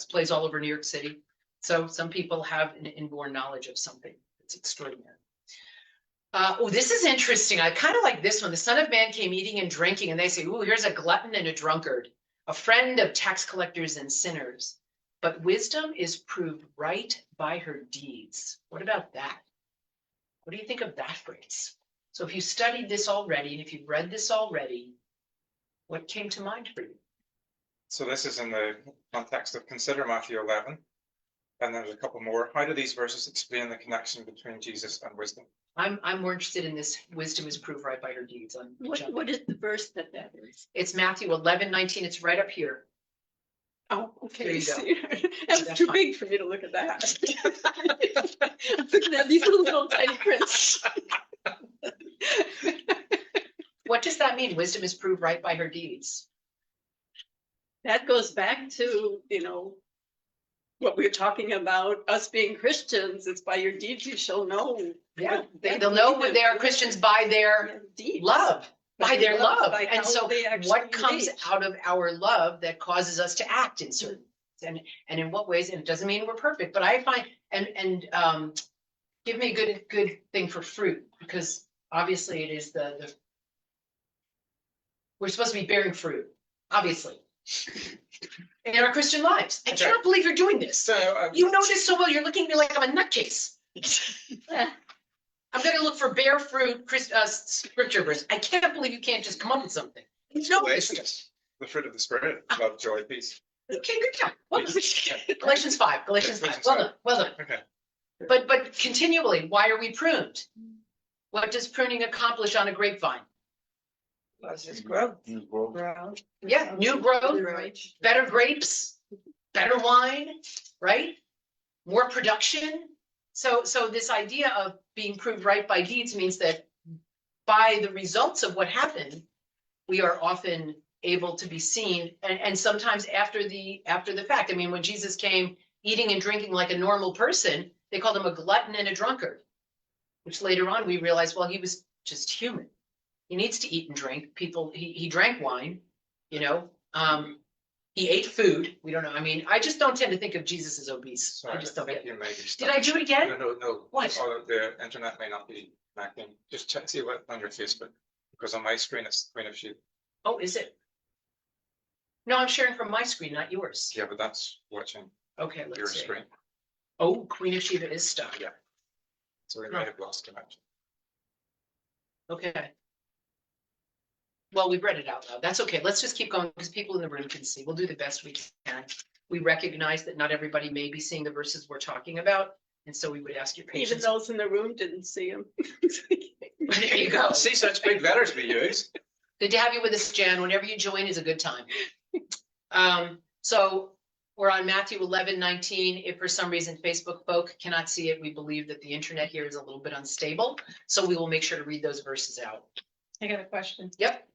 [SPEAKER 1] plays all over New York City. So some people have an inborn knowledge of something. It's extraordinary. Oh, this is interesting. I kind of like this one. The Son of Man came eating and drinking, and they say, "Ooh, here's a glutton and a drunkard, a friend of tax collectors and sinners. But wisdom is proved right by her deeds." What about that? What do you think of that phrase? So if you studied this already, and if you've read this already, what came to mind for you?
[SPEAKER 4] So this is in the context of consider Matthew 11. And there's a couple more. How do these verses explain the connection between Jesus and wisdom?
[SPEAKER 1] I'm more interested in this. Wisdom is proved right by her deeds.
[SPEAKER 5] What is the verse that is?
[SPEAKER 1] It's Matthew 11:19. It's right up here.
[SPEAKER 5] Oh,
[SPEAKER 1] There
[SPEAKER 5] okay.
[SPEAKER 1] you go.
[SPEAKER 5] see, That's too big for me to look at that. I'm looking at these little tiny prints.
[SPEAKER 1] What does that mean? Wisdom is proved right by her deeds.
[SPEAKER 5] That goes back to, what we're talking about, us being Christians, it's by your deeds you shall know.
[SPEAKER 1] Yeah,
[SPEAKER 5] what they
[SPEAKER 1] they'll know
[SPEAKER 5] believe
[SPEAKER 1] when they are
[SPEAKER 5] in.
[SPEAKER 1] Christians by their
[SPEAKER 5] Deeds.
[SPEAKER 1] love, by their love.
[SPEAKER 5] by
[SPEAKER 1] And
[SPEAKER 5] how
[SPEAKER 1] so
[SPEAKER 5] they actually
[SPEAKER 1] what comes
[SPEAKER 5] engage.
[SPEAKER 1] out of our love that causes us to act in certain, and in what ways, and it doesn't mean we're perfect, but I find, give me a good thing for fruit, because obviously it is the we're supposed to be bearing fruit, obviously. In our Christian lives. I
[SPEAKER 4] Okay.
[SPEAKER 1] cannot believe you're doing this.
[SPEAKER 4] So,
[SPEAKER 1] You know this so well, you're looking at me like I'm a nutcase. I'm gonna look for bear fruit, scripture verse. I can't believe you can't just come up with something. You know this.
[SPEAKER 4] Galatians, the fruit of the spirit, love, joy, peace.
[SPEAKER 1] Okay, good job. Well done. Galatians 5, Galatians 5.
[SPEAKER 4] Galatians
[SPEAKER 1] Well
[SPEAKER 4] 5.
[SPEAKER 1] done, well done.
[SPEAKER 4] Okay.
[SPEAKER 1] But continually, why are we pruned? What does pruning accomplish on a grapevine?
[SPEAKER 3] Causes growth.
[SPEAKER 1] Yeah, new growth, better grapes, better wine, right? More production. So this idea of being proved right by deeds means that by the results of what happened, we are often able to be seen, and sometimes after the fact. I mean, when Jesus came eating and drinking like a normal person, they called him a glutton and a drunkard, which later on we realized, well, he was just human. He needs to eat and drink. He drank wine, you know, he ate food. We don't know. I mean, I just don't tend to think of Jesus as obese.
[SPEAKER 4] Sorry,
[SPEAKER 1] I just don't
[SPEAKER 4] think
[SPEAKER 1] get it.
[SPEAKER 4] you may be
[SPEAKER 1] Did
[SPEAKER 4] stuck.
[SPEAKER 1] I do it again?
[SPEAKER 4] No.
[SPEAKER 1] What?
[SPEAKER 4] Or the internet may not be connecting. Just check, see what on your Facebook, because on my screen it's Queen of Sheep.
[SPEAKER 1] Oh, is it? No, I'm sharing from my screen, not yours.
[SPEAKER 4] Yeah, but that's watching
[SPEAKER 1] Okay,
[SPEAKER 4] your
[SPEAKER 1] let's see.
[SPEAKER 4] screen.
[SPEAKER 1] Oh, Queen of Sheba is stuck.
[SPEAKER 4] Yeah. So we may have lost connection.
[SPEAKER 1] Okay. Well, we read it out loud. That's okay. Let's just keep going because people in the room can see. We'll do the best we can. We recognize that not everybody may be seeing the verses we're talking about. And so we would ask your
[SPEAKER 5] Even
[SPEAKER 1] patience.
[SPEAKER 5] those in the room didn't see him.
[SPEAKER 1] There you go.
[SPEAKER 4] See such big letters we use.
[SPEAKER 1] Good to have you with us, Jan. Whenever you join is a good time. So we're on Matthew 11:19. If for some reason Facebook folk cannot see it, we believe that the internet here is a little bit unstable. So we will make sure to read those verses out.
[SPEAKER 11] I got a question.
[SPEAKER 1] Yep,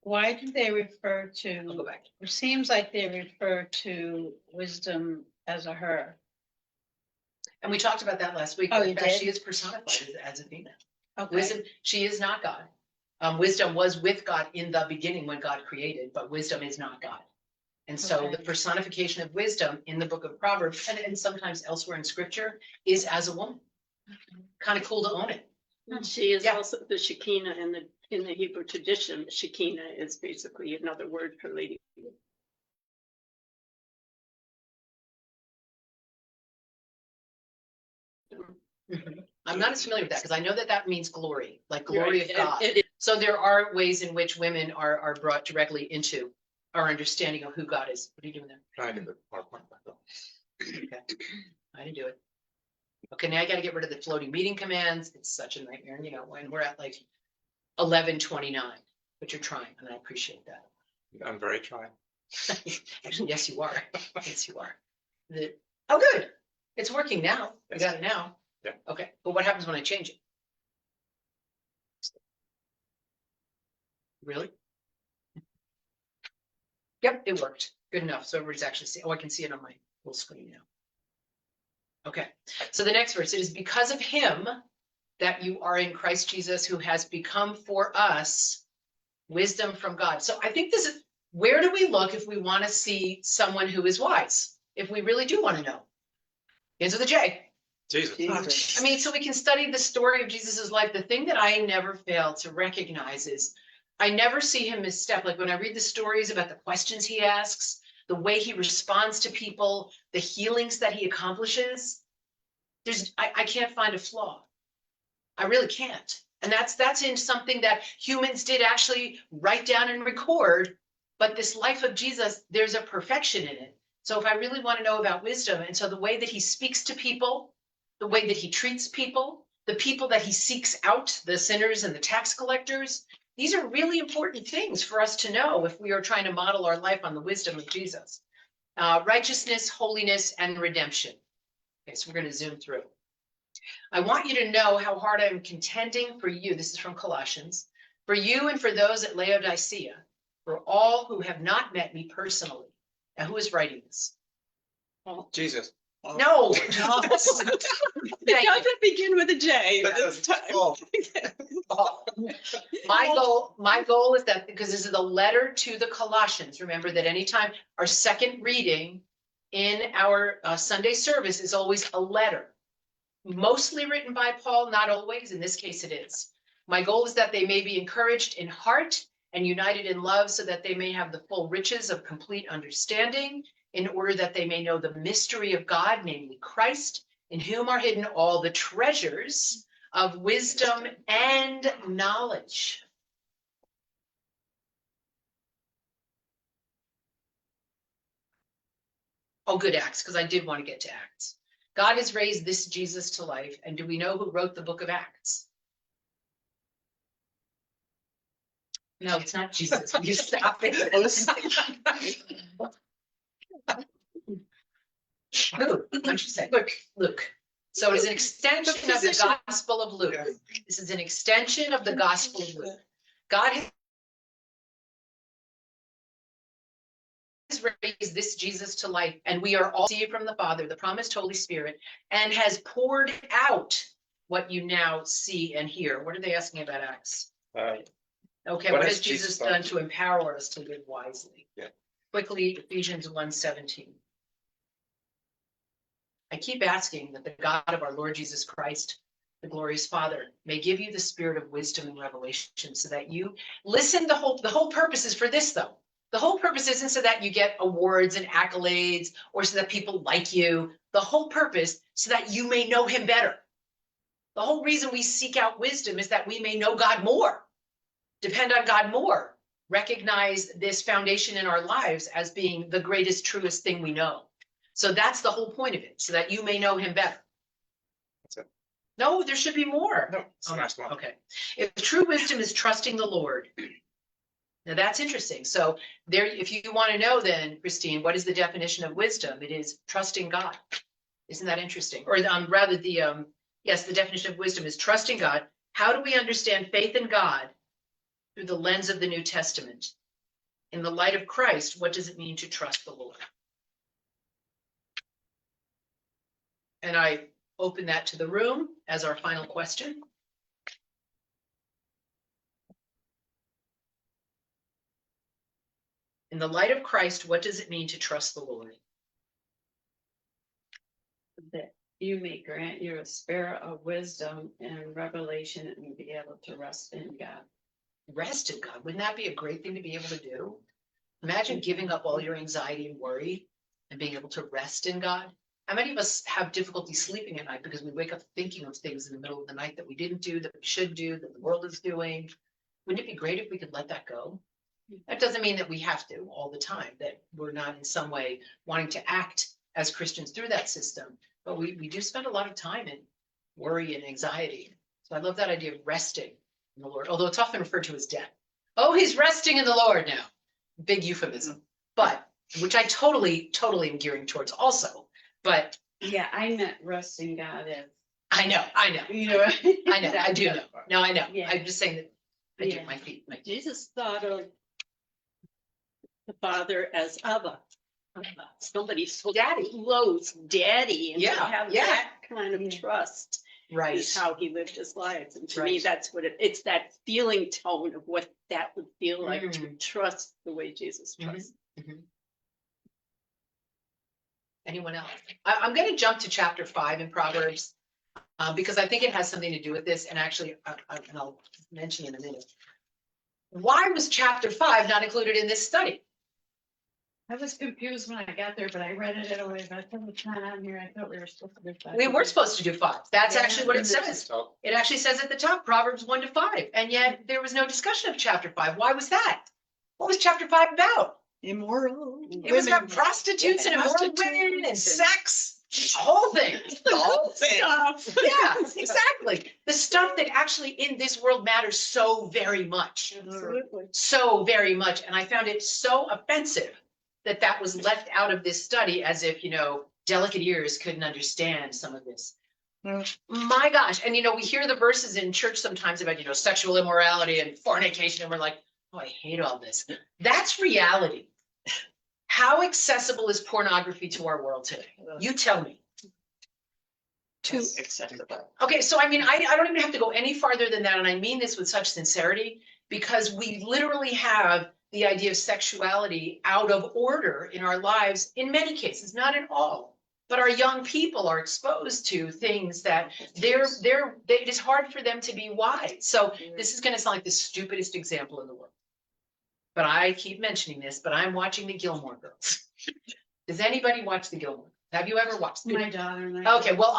[SPEAKER 11] Why do they refer
[SPEAKER 1] I'll go
[SPEAKER 11] to,
[SPEAKER 1] back.
[SPEAKER 11] it seems like they refer to wisdom as a her.
[SPEAKER 1] And we talked about that last week.
[SPEAKER 11] Oh,
[SPEAKER 1] In
[SPEAKER 11] you
[SPEAKER 1] fact,
[SPEAKER 11] did?
[SPEAKER 1] She is personified as a female.
[SPEAKER 11] Okay,
[SPEAKER 1] Wisdom, she is not God. Wisdom was with God in the beginning when God created, but wisdom is not God. And so
[SPEAKER 11] Okay.
[SPEAKER 1] the personification of wisdom in the Book of Proverbs and sometimes elsewhere in scripture is as a woman. Kind of cool to own it.
[SPEAKER 5] She is
[SPEAKER 1] Yeah.
[SPEAKER 5] also the Shekinah in the Hebrew tradition. Shekinah is basically another word for lady.
[SPEAKER 1] I'm not as familiar with that because I know that that means glory, like glory
[SPEAKER 5] Right,
[SPEAKER 1] of God.
[SPEAKER 5] it is.
[SPEAKER 1] So there are ways in which women are brought directly into our understanding of who God is. What are you doing there?
[SPEAKER 4] Trying to get the PowerPoint back up.
[SPEAKER 1] Okay, I didn't do it. Okay, now I gotta get rid of the floating meeting commands. It's such a nightmare, you know, when we're at like 11:29, but you're trying, and I appreciate that.
[SPEAKER 4] I'm very trying.
[SPEAKER 1] Yes, you are. Yes, you are. Oh, good. It's working now. We
[SPEAKER 4] Yes.
[SPEAKER 1] got it now.
[SPEAKER 4] Yeah.
[SPEAKER 1] Okay, but what happens when I change it? Really? Yep, it worked. Good enough. So everybody's actually seeing, oh, I can see it on my little screen now. Okay, so the next verse, it is because of him that you are in Christ Jesus, who has become for us wisdom from God. So I think this is, where do we look if we want to see someone who is wise? If we really do want to know? Answer the J.
[SPEAKER 4] Jesus.
[SPEAKER 2] Jesus.
[SPEAKER 1] I mean, so we can study the story of Jesus's life. The thing that I never fail to recognize is I never see him misstep. Like when I read the stories about the questions he asks, the way he responds to people, the healings that he accomplishes, I can't find a flaw. I really can't. And that's in something that humans did actually write down and record. But this life of Jesus, there's a perfection in it. So if I really want to know about wisdom, and so the way that he speaks to people, the way that he treats people, the people that he seeks out, the sinners and the tax collectors, these are really important things for us to know if we are trying to model our life on the wisdom of Jesus. Righteousness, holiness, and redemption. Okay, so we're going to zoom through. I want you to know how hard I'm contending for you. This is from Colossians. For you and for those at Laodicea, for all who have not met me personally. Now, who is writing this?
[SPEAKER 4] Jesus.
[SPEAKER 1] No.
[SPEAKER 5] It doesn't begin with a J this time.
[SPEAKER 1] My goal is that, because this is a letter to the Colossians, remember that anytime our second reading in our Sunday service is always a letter, mostly written by Paul, not always. In this case, it is. My goal is that they may be encouraged in heart and united in love, so that they may have the full riches of complete understanding, in order that they may know the mystery of God, namely Christ, in whom are hidden all the treasures of wisdom and knowledge. Oh, good, Acts, because I did want to get to Acts. God has raised this Jesus to life, and do we know who wrote the book of Acts? No, it's not Jesus. Will you stop it? Luke, why don't you say? Luke. So it's an extension of the Gospel of Luke. This is an extension of the Gospel of Luke. God has raised this Jesus to life, and we are all received from the Father, the promised Holy Spirit, and has poured out what you now see and hear. What are they asking about Acts? Okay, what has Jesus done to empower us to live wisely?
[SPEAKER 4] Yeah.
[SPEAKER 1] Quickly, Ephesians 1:17. I keep asking that the God of our Lord Jesus Christ, the glorious Father, may give you the spirit of wisdom and revelation, so that you listen. The whole purpose is for this, though. The whole purpose isn't so that you get awards and accolades, or so that people like you. The whole purpose, so that you may know him better. The whole reason we seek out wisdom is that we may know God more, depend on God more, recognize this foundation in our lives as being the greatest, truest thing we know. So that's the whole point of it, so that you may know him better.
[SPEAKER 4] That's it.
[SPEAKER 1] No, there should be more.
[SPEAKER 4] No, it's the last one.
[SPEAKER 1] Okay. If true wisdom is trusting the Lord. Now that's interesting. So there, if you want to know then, Christine, what is the definition of wisdom? It is trusting God. Isn't that interesting? Or rather yes, the definition of wisdom is trusting God. How do we understand faith in God through the lens of the New Testament? In the light of Christ, what does it mean to trust the Lord? And I open that to the room as our final question. In the light of Christ, what does it mean to trust the Lord?
[SPEAKER 9] That you may grant you a spirit of wisdom and revelation, and be able to rest in God.
[SPEAKER 1] Rest in God. Wouldn't that be a great thing to be able to do? Imagine giving up all your anxiety and worry and being able to rest in God. How many of us have difficulty sleeping at night because we wake up thinking of things in the middle of the night that we didn't do, that we should do, that the world is doing? Wouldn't it be great if we could let that go? That doesn't mean that we have to all the time, that we're not in some way wanting to act as Christians through that system. But we do spend a lot of time in worry and anxiety. So I love that idea of resting in the Lord, although it's often referred to as death. Oh, he's resting in the Lord now. Big euphemism, but which I totally am gearing towards also. But
[SPEAKER 9] Yeah, I meant resting God as.
[SPEAKER 1] I know.
[SPEAKER 9] You know.
[SPEAKER 1] I do know. No, I know.
[SPEAKER 9] Yeah.
[SPEAKER 1] I'm just saying that I do
[SPEAKER 9] Yeah.
[SPEAKER 1] my feet.
[SPEAKER 5] Jesus thought of the Father as Abba. Somebody so
[SPEAKER 1] Daddy.
[SPEAKER 5] close, daddy, and to
[SPEAKER 1] Yeah,
[SPEAKER 5] have
[SPEAKER 1] yeah.
[SPEAKER 5] that kind of trust
[SPEAKER 1] Right.
[SPEAKER 5] is how he lived his life. And to me,
[SPEAKER 1] Right.
[SPEAKER 5] that's what it's that feeling tone of what that would feel like to
[SPEAKER 1] Mm.
[SPEAKER 5] trust the way Jesus
[SPEAKER 1] Mhm.
[SPEAKER 5] trusts.
[SPEAKER 1] Anyone else? I'm going to jump to chapter 5 in Proverbs because I think it has something to do with this. And actually, and I'll mention in a minute. Why was chapter 5 not included in this study?
[SPEAKER 9] I was confused when I got there, but I read it anyway, but I thought it's not on here. I thought we were supposed to do 5.
[SPEAKER 1] We were supposed to do 5. That's
[SPEAKER 9] Yeah.
[SPEAKER 1] actually what it says. It actually says at the top, Proverbs 1 to 5. And yet there was no discussion of chapter 5. Why was that? What was chapter 5 about?
[SPEAKER 6] Immoral.
[SPEAKER 1] It was about prostitutes and immoral women and sex. The whole thing. The whole thing. Yeah, exactly. The stuff that actually in this world matters so very much.
[SPEAKER 5] Absolutely.
[SPEAKER 1] So very much. And I found it so offensive that that was left out of this study, as if, delicate ears couldn't understand some of this. My gosh. And, we hear the verses in church sometimes about, sexual immorality and fornication. And we're like, oh, I hate all this. That's reality. How accessible is pornography to our world today? You tell me.
[SPEAKER 5] Too
[SPEAKER 2] Yes.
[SPEAKER 5] acceptable.
[SPEAKER 1] Okay, so I mean, I don't even have to go any farther than that, and I mean this with such sincerity, because we literally have the idea of sexuality out of order in our lives in many cases, not in all. But our young people are exposed to things that it is hard for them to be wise. So this is gonna sound like the stupidest example in the world. But I keep mentioning this, but I'm watching the Gilmore Girls. Does anybody watch the Gilmore? Have you ever watched?
[SPEAKER 9] My daughter and I.
[SPEAKER 1] Okay, well,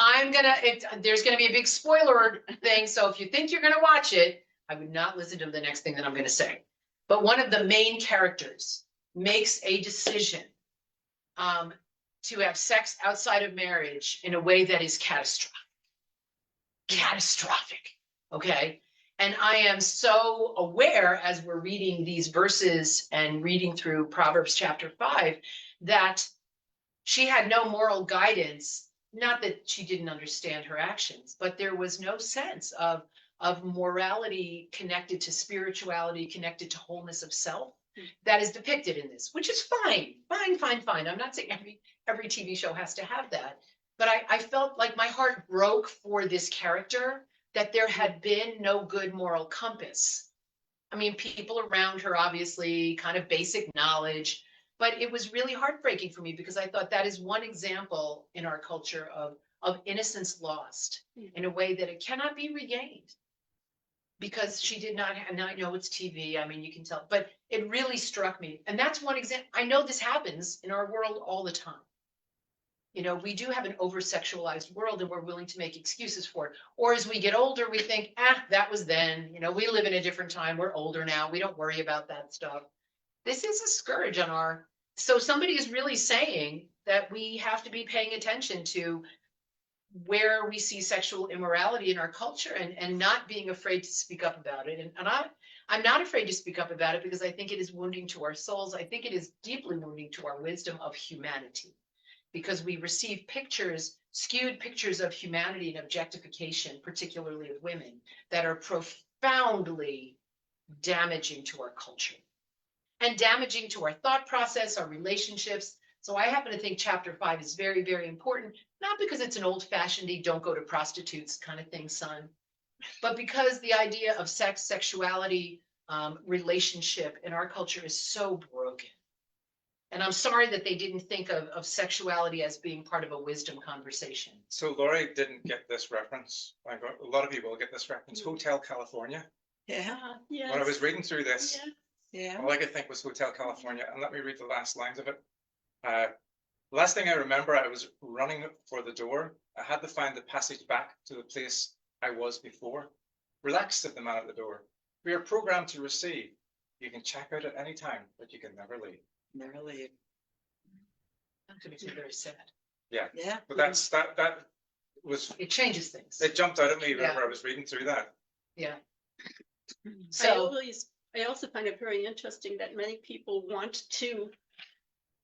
[SPEAKER 1] there's gonna be a big spoiler thing, so if you think you're gonna watch it, I would not listen to the next thing that I'm gonna say. But one of the main characters makes a decision to have sex outside of marriage in a way that is catastrophic. Catastrophic, okay? And I am so aware as we're reading these verses and reading through Proverbs chapter 5, that she had no moral guidance, not that she didn't understand her actions, but there was no sense of morality connected to spirituality, connected to wholeness of self that is depicted in this, which is fine. I'm not saying every TV show has to have that, but I felt like my heart broke for this character, that there had been no good moral compass. I mean, people around her, obviously, kind of basic knowledge, but it was really heartbreaking for me because I thought that is one example in our culture of innocence lost in a way that it cannot be regained. Because she did not have, now I know it's TV, I mean, you can tell, but it really struck me. And that's one example. I know this happens in our world all the time. You know, we do have an over-sexualized world and we're willing to make excuses for it. Or as we get older, we think, that was then, you know, we live in a different time. We're older now. We don't worry about that stuff. This is a scourge on so somebody is really saying that we have to be paying attention to where we see sexual immorality in our culture and not being afraid to speak up about it. And I'm not afraid to speak up about it because I think it is wounding to our souls. I think it is deeply wounding to our wisdom of humanity, because we receive skewed pictures of humanity and objectification, particularly of women, that are profoundly damaging to our culture and damaging to our thought process, our relationships. So I happen to think chapter 5 is very, very important, not because it's an old-fashioned don't go to prostitutes kind of thing, son, but because the idea of sex, sexuality, relationship in our culture is so broken. And I'm sorry that they didn't think of sexuality as being part of a wisdom conversation.
[SPEAKER 4] So Laurie didn't get this reference. A lot of people get this reference. Hotel California.
[SPEAKER 6] Yeah,
[SPEAKER 5] Yes.
[SPEAKER 4] When I was reading through this,
[SPEAKER 6] yeah.
[SPEAKER 4] all I could think was Hotel California. And let me read the last lines of it. The last thing I remember, I was running for the door. I had to find the passage back to the place I was before. Relaxed, said the man at the door. We are programmed to receive. You can check out at any time, but you can never leave.
[SPEAKER 6] Never leave.
[SPEAKER 1] That makes me very sad.
[SPEAKER 4] Yeah.
[SPEAKER 6] Yeah.
[SPEAKER 4] But that was,
[SPEAKER 1] It changes things.
[SPEAKER 4] it jumped out at me
[SPEAKER 1] Yeah.
[SPEAKER 4] whenever I was reading through that.
[SPEAKER 1] Yeah.
[SPEAKER 5] So I also find it very interesting that many people want to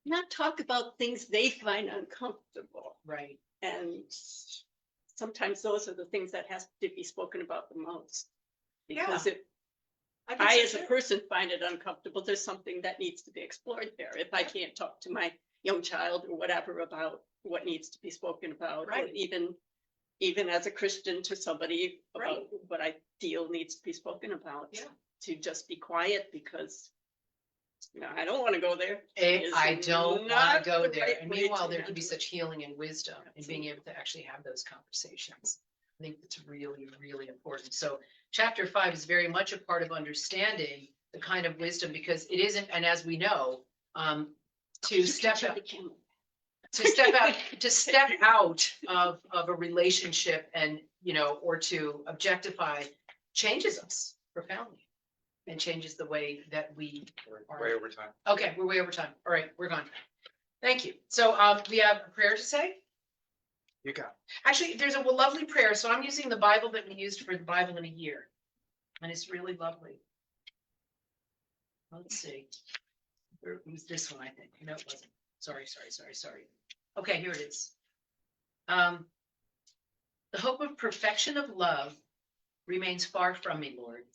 [SPEAKER 5] not talk about things they find uncomfortable.
[SPEAKER 1] Right.
[SPEAKER 5] And sometimes those are the things that has to be spoken about the most. Because if I, as a person, find it uncomfortable, there's something that needs to be explored there. If I can't talk to my young child or whatever about what needs to be spoken about, or
[SPEAKER 1] Right.
[SPEAKER 5] even as a Christian to somebody about
[SPEAKER 1] Right.
[SPEAKER 5] what I feel needs to be spoken about,
[SPEAKER 1] Yeah.
[SPEAKER 5] to just be quiet because I don't want to go there.
[SPEAKER 1] I don't want
[SPEAKER 5] not
[SPEAKER 1] to go
[SPEAKER 5] the
[SPEAKER 1] there.
[SPEAKER 5] right
[SPEAKER 1] And
[SPEAKER 5] way
[SPEAKER 1] meanwhile,
[SPEAKER 5] to
[SPEAKER 1] there can be
[SPEAKER 5] handle it.
[SPEAKER 1] such healing and wisdom in being able to actually have those conversations. I think it's really, really important. So chapter 5 is very much a part of understanding the kind of wisdom, because it isn't, and as we know, to step
[SPEAKER 5] Turn
[SPEAKER 1] out,
[SPEAKER 5] the camera.
[SPEAKER 1] to step out of a relationship and, or to objectify changes us profoundly and changes the way that we
[SPEAKER 4] We're way over time.
[SPEAKER 1] Okay, we're way over time. All right, we're gone. Thank you. So we have a prayer to say.
[SPEAKER 4] You got
[SPEAKER 1] Actually, there's a lovely prayer. So I'm using the Bible that we used for the Bible in a year. And it's really lovely. Let's see. Where was this one, I think? No, it wasn't. Sorry. Okay, here it is. The hope of perfection of love remains far from me, Lord,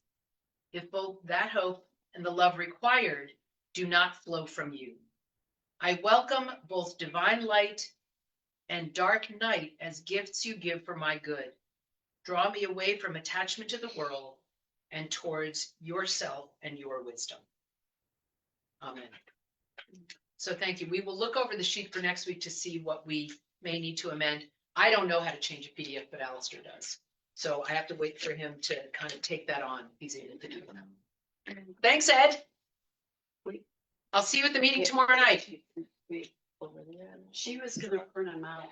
[SPEAKER 1] if both that hope and the love required do not flow from you. I welcome both divine light and dark night as gifts you give for my good. Draw me away from attachment to the world and towards yourself and your wisdom. Amen. So thank you. We will look over the sheet for next week to see what we may need to amend. I don't know how to change a PDF, but Alistair does. So I have to wait for him to kind of take that on. He's able to do that. Thanks, Ed. I'll see you at the meeting tomorrow night.
[SPEAKER 9] She was gonna print them out.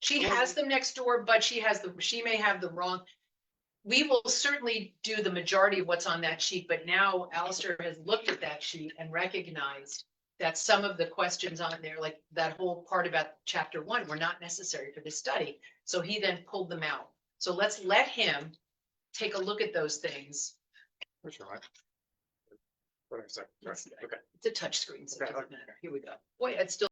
[SPEAKER 1] She has them next door, but she may have the wrong. We will certainly do the majority of what's on that sheet, but now Alistair has looked at that sheet and recognized that some of the questions on there, like that whole part about chapter 1, were not necessary for this study. So he then pulled them out. So let's let him take a look at those things.
[SPEAKER 4] Which one? What is that? Sorry. Okay.
[SPEAKER 1] It's a touch screen, so it
[SPEAKER 4] Okay.
[SPEAKER 1] doesn't matter. Here we go. Boy, it's still